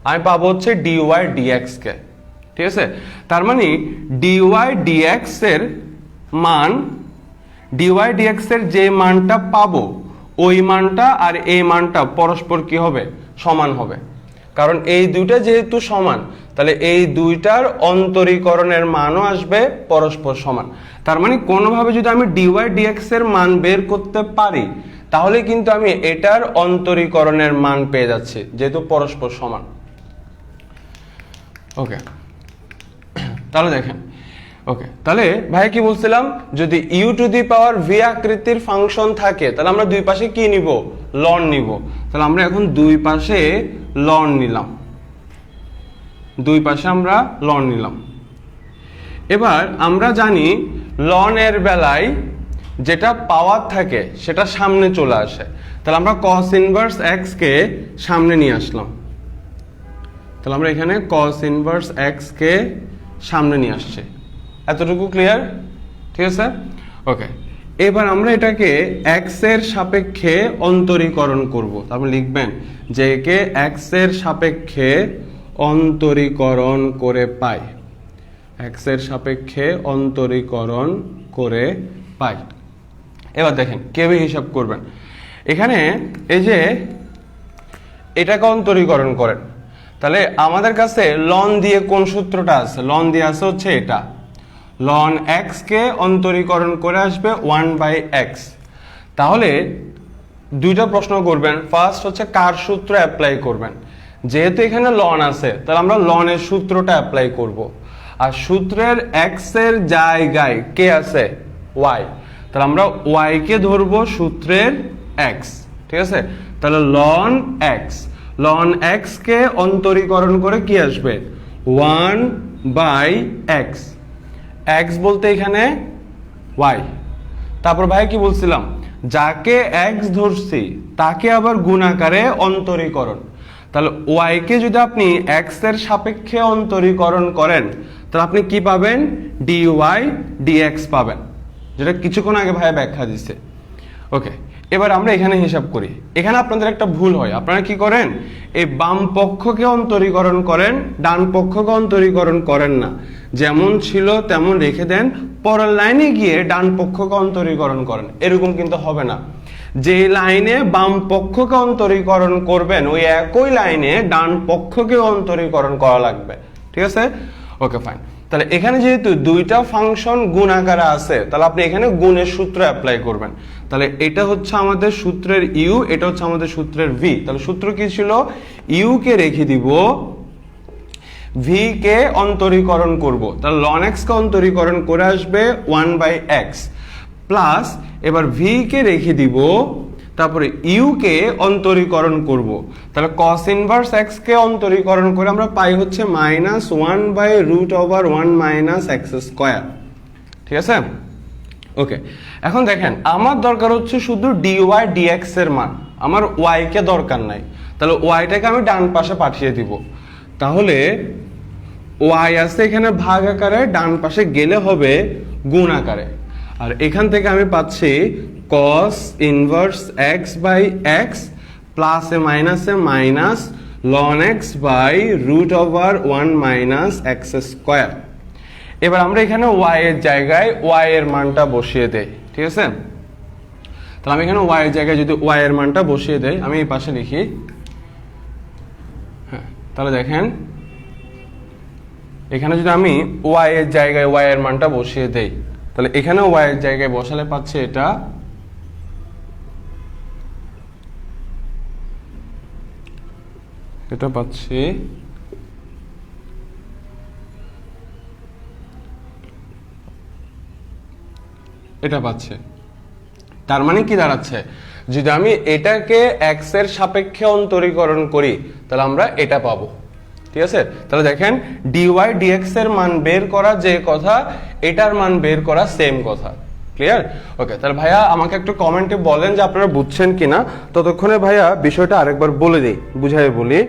আমি পাবো হচ্ছে dy dx কে। ঠিক আছে, তার মানে dy dx এর মান, dy dx এর যে মানটা পাবো ওই মানটা আর এই মানটা পরস্পর কি হবে? সমান হবে। কারণ এই দুইটা যেহেতু সমান তাহলে এই দুইটার অন্তরীকরণের মানও আসবে পরস্পর সমান। তার মানে কোনোভাবে যদি আমি dy dx এর মান বের করতে পারি তাহলে কিন্তু আমি এটার অন্তরীকরণের মান পেয়ে যাচ্ছি যেহেতু পরস্পর সমান। ওকে, তাহলে দেখেন, ওকে, তাহলে ভাই কি বলছিলাম, যদি u⁴v আকৃতির ফাংশন থাকে তাহলে আমরা দুই পাশে কি নিব? লন নিব। তাহলে আমরা এখন দুই পাশে লন নিলাম, দুই পাশে আমরা লন নিলাম। এবার আমরা জানি লনের বেলায় যেটা পাওয়ার থাকে সেটা সামনে চলে আসে, তাহলে আমরা cos ইনভার্স x কে সামনে নিয়ে আসলাম। তাহলে আমরা এখানে cos ইনভার্স x কে সামনে নিয়ে আসছি। এতটুকু ক্লিয়ার? ঠিক আছে, ওকে, এবার আমরা এটাকে x এর সাপেক্ষে অন্তরীকরণ করব। তারপর লিখবেন যে একে x এর সাপেক্ষে অন্তরীকরণ করে পাই, x এর সাপেক্ষে অন্তরীকরণ করে পাই। এবার দেখেন কিভাবে হিসাব করবেন। এখানে এই যে এটাকে অন্তরীকরণ করেন, তাহলে আমাদের কাছে লন দিয়ে কোন সূত্রটা আছে? লন দিয়ে আছে হচ্ছে এটা, লন x কে অন্তরীকরণ করে আসবে 1/x। তাহলে দুইটা প্রশ্ন করবেন, ফার্স্ট হচ্ছে কার সূত্র অ্যাপ্লাই করবেন। যেহেতু এখানে লন আছে তাহলে আমরা লনের সূত্রটা অ্যাপ্লাই করব, আর সূত্রের x এর জায়গায় কে আছে? y। তাহলে আমরা y কে ধরবো সূত্রের x। ঠিক আছে, তাহলে লন x, লন x কে অন্তরীকরণ করে কি আসবে? 1/x। x বলতে এখানে y, তারপর ভাই কি বলছিলাম, যাকে x ধরছি তাকে আবার গুণাকারে অন্তরীকরণ। তাহলে y কে যদি আপনি x এর সাপেক্ষে অন্তরীকরণ করেন তাহলে আপনি কি পাবেন, dy dx পাবেন, যেটা কিছুক্ষণ আগে ভাই ব্যাখ্যা দিছে। ওকে, এবার আমরা এখানে হিসাব করি। এখানে আপনাদের একটা ভুল হয়, আপনারা কি করেন, এই বাম পক্ষকে অন্তরীকরণ করেন, ডান পক্ষকে অন্তরীকরণ করেন না, যেমন ছিল তেমন রেখে দেন, পরের লাইনে গিয়ে ডান পক্ষকে অন্তরীকরণ করেন। এরকম কিন্তু হবে না। যে লাইনে বাম পক্ষকে অন্তরীকরণ করবেন ওই একই লাইনে ডান পক্ষকে অন্তরীকরণ করা লাগবে, ঠিক আছে? Okay fine. তাহলে এখানে যেহেতু দুইটা ফাংশন গুণ আকারে আছে, তাহলে আপনি এখানে গুণের সূত্র অ্যাপ্লাই করবেন। তাহলে এটা হচ্ছে আমাদের সূত্রের ইউ, এটা হচ্ছে আমাদের সূত্রের ভি। তাহলে সূত্র কি ছিল, ইউ কে রেখে দিব, ভি কে অন্তরীকরণ করব, তাহলে ln x কে অন্তরীকরণ করে আসবে 1/x প্লাস, এবার ভি কে রেখে দিব, তারপরে ইউ কে অন্তরীকরণ করব, তাহলে cos ইনভার্স x কে অন্তরীকরণ করে আমরা পাই হচ্ছে -1/√1 - x²। ঠিক আছে? ওকে, এখন দেখেন আমার দরকার হচ্ছে শুধু dy dx এর মান, আমার y কে দরকার নাই। তাহলে y টাকে আমি ডান পাশে পাঠিয়ে দিব। তাহলে y আছে এখানে ভাগ আকারে, ডান পাশে গেলে হবে গুণ আকারে। আর এখান থেকে আমি পাচ্ছি cos ইনভার্স x/x প্লাস এ মাইনাস ln x/√1 - x²। এবার আমরা এখানে y এর জায়গায় y এর মানটা বসিয়ে দেই, ঠিক আছে? তাহলে আমি এখানে y এর জায়গায় যদি y এর মানটা বসিয়ে দেই, আমি এই পাশে লিখি, হ্যাঁ, তাহলে দেখেন এখানে যদি আমি y এর জায়গায় y এর মানটা বসিয়ে দেই, তাহলে এখানে y এর জায়গায় বসালে পাচ্ছি এটা পাচ্ছি এটা পাচ্ছে। তার মানে কি দাঁড়াচ্ছে, যদি আমি এটাকে x এর সাপেক্ষে অন্তরীকরণ করি তাহলে আমরা এটা পাবো, ঠিক আছে? তাহলে দেখেন dy dx এর মান বের করা যে কথা, এটার মান বের করা সেম কথা। ক্লিয়ার? ওকে, তাহলে ভাইয়া আমাকে একটু কমেন্টে বলেন যে আপনারা বুঝছেন কিনা। ততক্ষণে ভাইয়া বিষয়টা আরেকবার বলে দিই, বুঝাই বলি,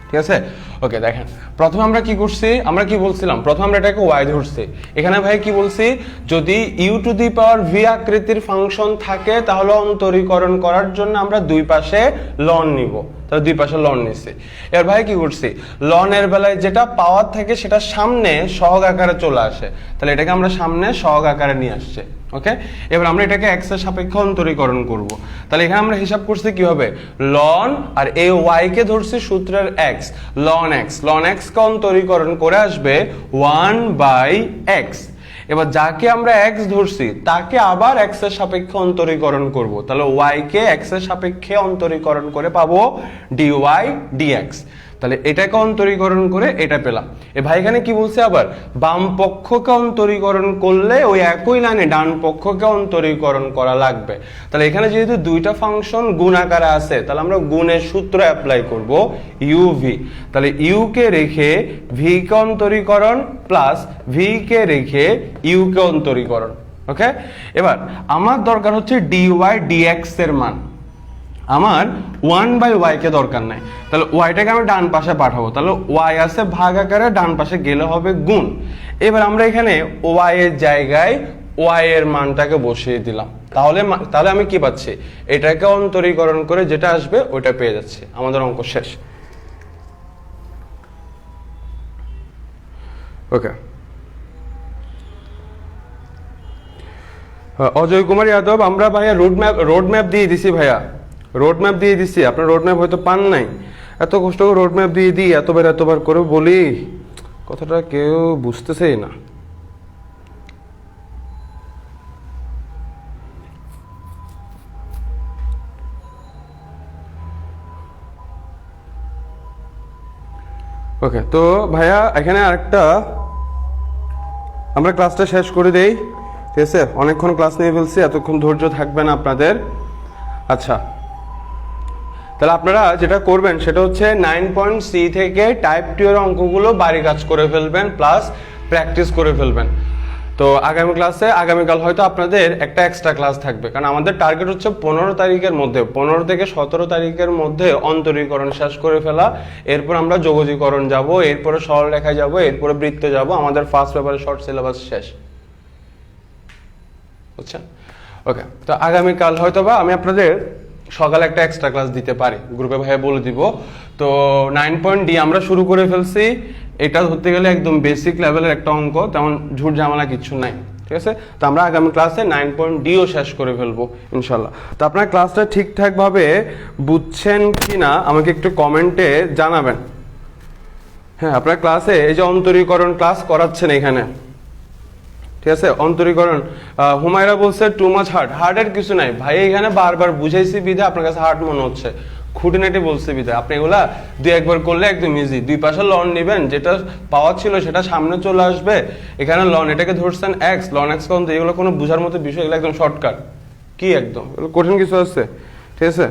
ঠিক আছে? ওকে, দেখেন প্রথমে আমরা কি করছি, আমরা কি বলছিলাম, প্রথমে আমরা এটাকে y ধরছি। এখানে ভাই কি বলছি, যদি u⁴v আকৃতির ফাংশন থাকে তাহলে অন্তরীকরণ করার জন্য আমরা দুই পাশে ln নিব, তাহলে দুই পাশে ln নিছি। এবার ভাই কি করছি, ln এর বেলায় যেটা পাওয়ার থাকে সেটা সামনে সহগ আকারে চলে আসে, তাহলে এটাকে আমরা সামনে সহগ আকারে নিয়ে আসছে। ওকে, এবার আমরা এটাকে x এর সাপেক্ষে অন্তরীকরণ করব। তাহলে এখানে আমরা হিসাব করছি কি হবে, ln আর এই y কে ধরছি সূত্রের x, ln x কে অন্তরীকরণ করে আসবে 1/x। এবার যাকে আমরা x ধরছি তাকে আবার x এর সাপেক্ষে অন্তরীকরণ করব, তাহলে y কে x এর সাপেক্ষে অন্তরীকরণ করে পাবো dy dx। তাহলে এটাকে অন্তরীকরণ করে এটা পেলাম। এ ভাই এখানে কি বলছে, আবার বাম পক্ষকে অন্তরীকরণ করলে ওই একই লাইনে ডান পক্ষকে অন্তরীকরণ করা লাগবে। তাহলে এখানে যেহেতু দুইটা ফাংশন গুণ আকারে আছে, তাহলে আমরা গুণের সূত্র অ্যাপ্লাই করব uv। তাহলে u কে রেখে v কে অন্তরীকরণ প্লাস v কে রেখে u কে অন্তরীকরণ। ওকে, এবার আমার দরকার হচ্ছে dy dx এর মান, আমার 1/y কে দরকার নাই। তাহলে yটাকে আমি ডান পাশে পাঠাবো, তাহলে y আছে ভাগ আকারে, ডান পাশে গেলে হবে গুণ। এবার আমরা এখানে y এর জায়গায় y এর মানটাকে বসিয়ে দিলাম, তাহলে আমি কি পাচ্ছি, এটাকে অন্তরীকরণ করে যেটা আসবে ওইটা পেয়ে যাচ্ছি, আমাদের অঙ্ক শেষ। ওকে, অজয় কুমার যাদব, আমরা ভাইয়া রোড ম্যাপ দিয়ে দিছি, ভাইয়া রোড ম্যাপ দিয়ে দিচ্ছি, আপনার রোড ম্যাপ হয়তো পান নাই। এত কষ্ট করে রোড ম্যাপ দিয়ে দিই, এতবার করে বলি, কথাটা কেউ বুঝতেছেই না। ওকে, তো ভাইয়া এখানে আরেকটা আমরা ক্লাসটা শেষ করে দেই, ঠিক আছে? অনেকক্ষণ ক্লাস নিয়ে ফেলছি, এতক্ষণ ধৈর্য থাকবে না আপনাদের। আচ্ছা, তাহলে আপনারা যেটা করবেন সেটা হচ্ছে 9.c থেকে টাইপ 2 এর অঙ্কগুলো বাড়ি কাজ করে ফেলবেন প্লাস প্র্যাকটিস করে ফেলবেন। তো আগামী ক্লাসে আগামীকাল হয়তো আপনাদের একটা এক্সট্রা ক্লাস থাকবে, কারণ আমাদের টার্গেট হচ্ছে 15 তারিখের মধ্যে, 15 থেকে 17 তারিখের মধ্যে অন্তরীকরণ শেষ করে ফেলা। এরপর আমরা যোগজীকরণ যাব, এরপরে সরলরেখায় যাব, এরপরে বৃত্ত যাব। আমাদের ফার্স্ট পেপারে শর্ট সিলেবাস শেষ, বুঝছেন? ওকে, তো আগামীকাল হয়তো বা আমি আপনাদের সকালে একটা এক্সট্রা ক্লাস দিতে পারি, গ্রুপে ভাইয়া বলে দিব। তো 9.d আমরা শুরু করে ফেলছি। এটা ধরতে গেলে একদম বেসিক লেভেলের একটা অঙ্ক, তেমন ঝুট ঝামেলা কিছু নাই, ঠিক আছে? তো আমরা আগামী ক্লাসে 9.dও শেষ করে ফেলবো ইনশাল্লাহ। তো আপনার ক্লাসটা ঠিকঠাকভাবে বুঝছেন কি না আমাকে একটু কমেন্টে জানাবেন। হ্যাঁ, আপনার ক্লাসে এই যে অন্তরীকরণ ক্লাস করাচ্ছেন এখানে, ঠিক আছে? অন্তরীকরণ হুমায়রা বলছে টু মাচ হার্ড। হার্ডের কিছু নাই ভাই, এখানে বারবার বুঝাইছি বিধে আপনার কাছে হার্ড মনে হচ্ছে, খুঁটিনাটি বলছে বিধে। আপনি এগুলা দুই একবার করলে একদম ইজি। দুই পাশে লন নেবেন, যেটা পাওয়ার ছিল সেটা সামনে চলে আসবে। এখানে লন এটাকে ধরছেন এক্স, লন এক্স কত, এগুলো কোনো বুঝার মতো বিষয়, এগুলো একদম শর্টকাট। কি একদম কঠিন কিছু আছে? ঠিক আছে।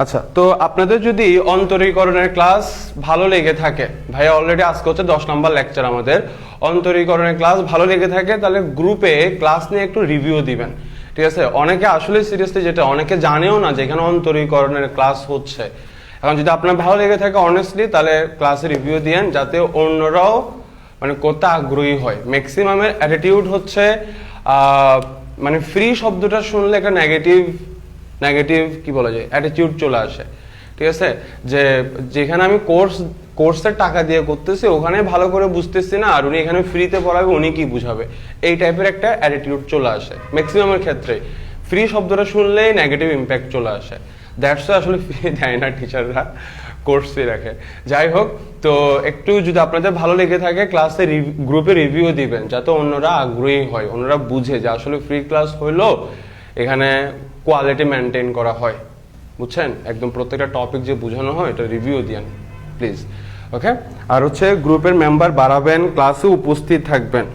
আচ্ছা, তো আপনাদের যদি অন্তরীকরণের ক্লাস ভালো লেগে থাকে, ভাইয়া অলরেডি আজকে হচ্ছে 10 নম্বর লেকচার আমাদের, অন্তরীকরণের ক্লাস ভালো লেগে থাকে তাহলে গ্রুপে ক্লাস নিয়ে একটু রিভিউ দিবেন, ঠিক আছে? অনেকে আসলে সিরিয়াসলি, যেটা অনেকে জানেও না যে এখানে অন্তরীকরণের ক্লাস হচ্ছে। এখন যদি আপনার ভালো লেগে থাকে অনেস্টলি, তাহলে ক্লাসে রিভিউ দিয়েন যাতে অন্যরাও মানে করতে আগ্রহী হয়। ম্যাক্সিমামের অ্যাটিটিউড হচ্ছে মানে ফ্রি শব্দটা শুনলে একটা নেগেটিভ কি বলা যায়, অ্যাটিটিউড চলে আসে, ঠিক আছে? যে যেখানে আমি কোর্সের টাকা দিয়ে করতেছি ওখানে ভালো করে বুঝতেছি না, আর উনি এখানে ফ্রিতে পড়াবে, উনি কি বুঝাবে, এই টাইপের একটা অ্যাটিটিউড চলে আসে ম্যাক্সিমামের ক্ষেত্রে। ফ্রি শব্দটা শুনলেই নেগেটিভ ইম্প্যাক্ট চলে আসে। দ্যাটস আসলে ফ্রি দেয় না টিচাররা, কোর্স ফ্রি রাখে। যাই হোক, তো একটু যদি আপনাদের ভালো লেগে থাকে ক্লাসে গ্রুপে রিভিউ দিবেন যাতে অন্যরা আগ্রহী হয়, অন্যরা বুঝে যে আসলে ফ্রি ক্লাস হইলো, এখানে কোয়ালিটি মেনটেন করা হয়, বুঝছেন? একদম প্রত্যেকটা টপিক যে বোঝানো হয় এটা রিভিউ দিয়েন প্লিজ, ওকে? আর হচ্ছে গ্রুপের মেম্বার বাড়াবেন, ক্লাসে উপস্থিত থাকবেন।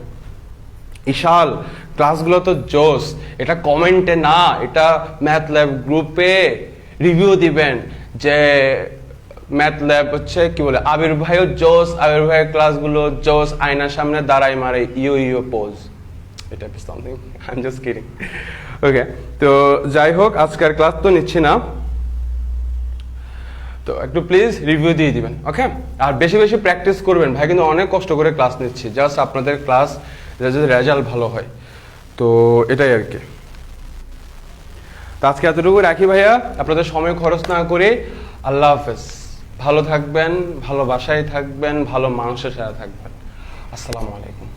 ইশাল ক্লাসগুলো তো জোস, এটা কমেন্টে না, এটা ম্যাথ ল্যাব গ্রুপে রিভিউ দিবেন যে ম্যাথ ল্যাব হচ্ছে কি বলে, আবির ভাইও জোস, আবির ভাইয়ের ক্লাসগুলো জোস, আয়নার সামনে দাঁড়াই মারে ইয়ো পোজ, এটা something, I am just kidding. Okay, তো যাই হোক, আজকের ক্লাস তো নিচ্ছি না, তো একটু প্লিজ রিভিউ দিয়ে দিবেন, ওকে? আর বেশি বেশি প্র্যাকটিস করবেন ভাই, কিন্তু অনেক কষ্ট করে ক্লাস নিচ্ছি, জাস্ট আপনাদের ক্লাস যদি রেজাল্ট ভালো হয়, তো এটাই আর কি। তো আজকে এতটুকু রাখি ভাইয়া, আপনাদের সময় খরচ না করে। আল্লাহ হাফেজ, ভালো থাকবেন, ভালো বাসায় থাকবেন, ভালো মানুষের সাথে থাকবেন। আসসালামু আলাইকুম।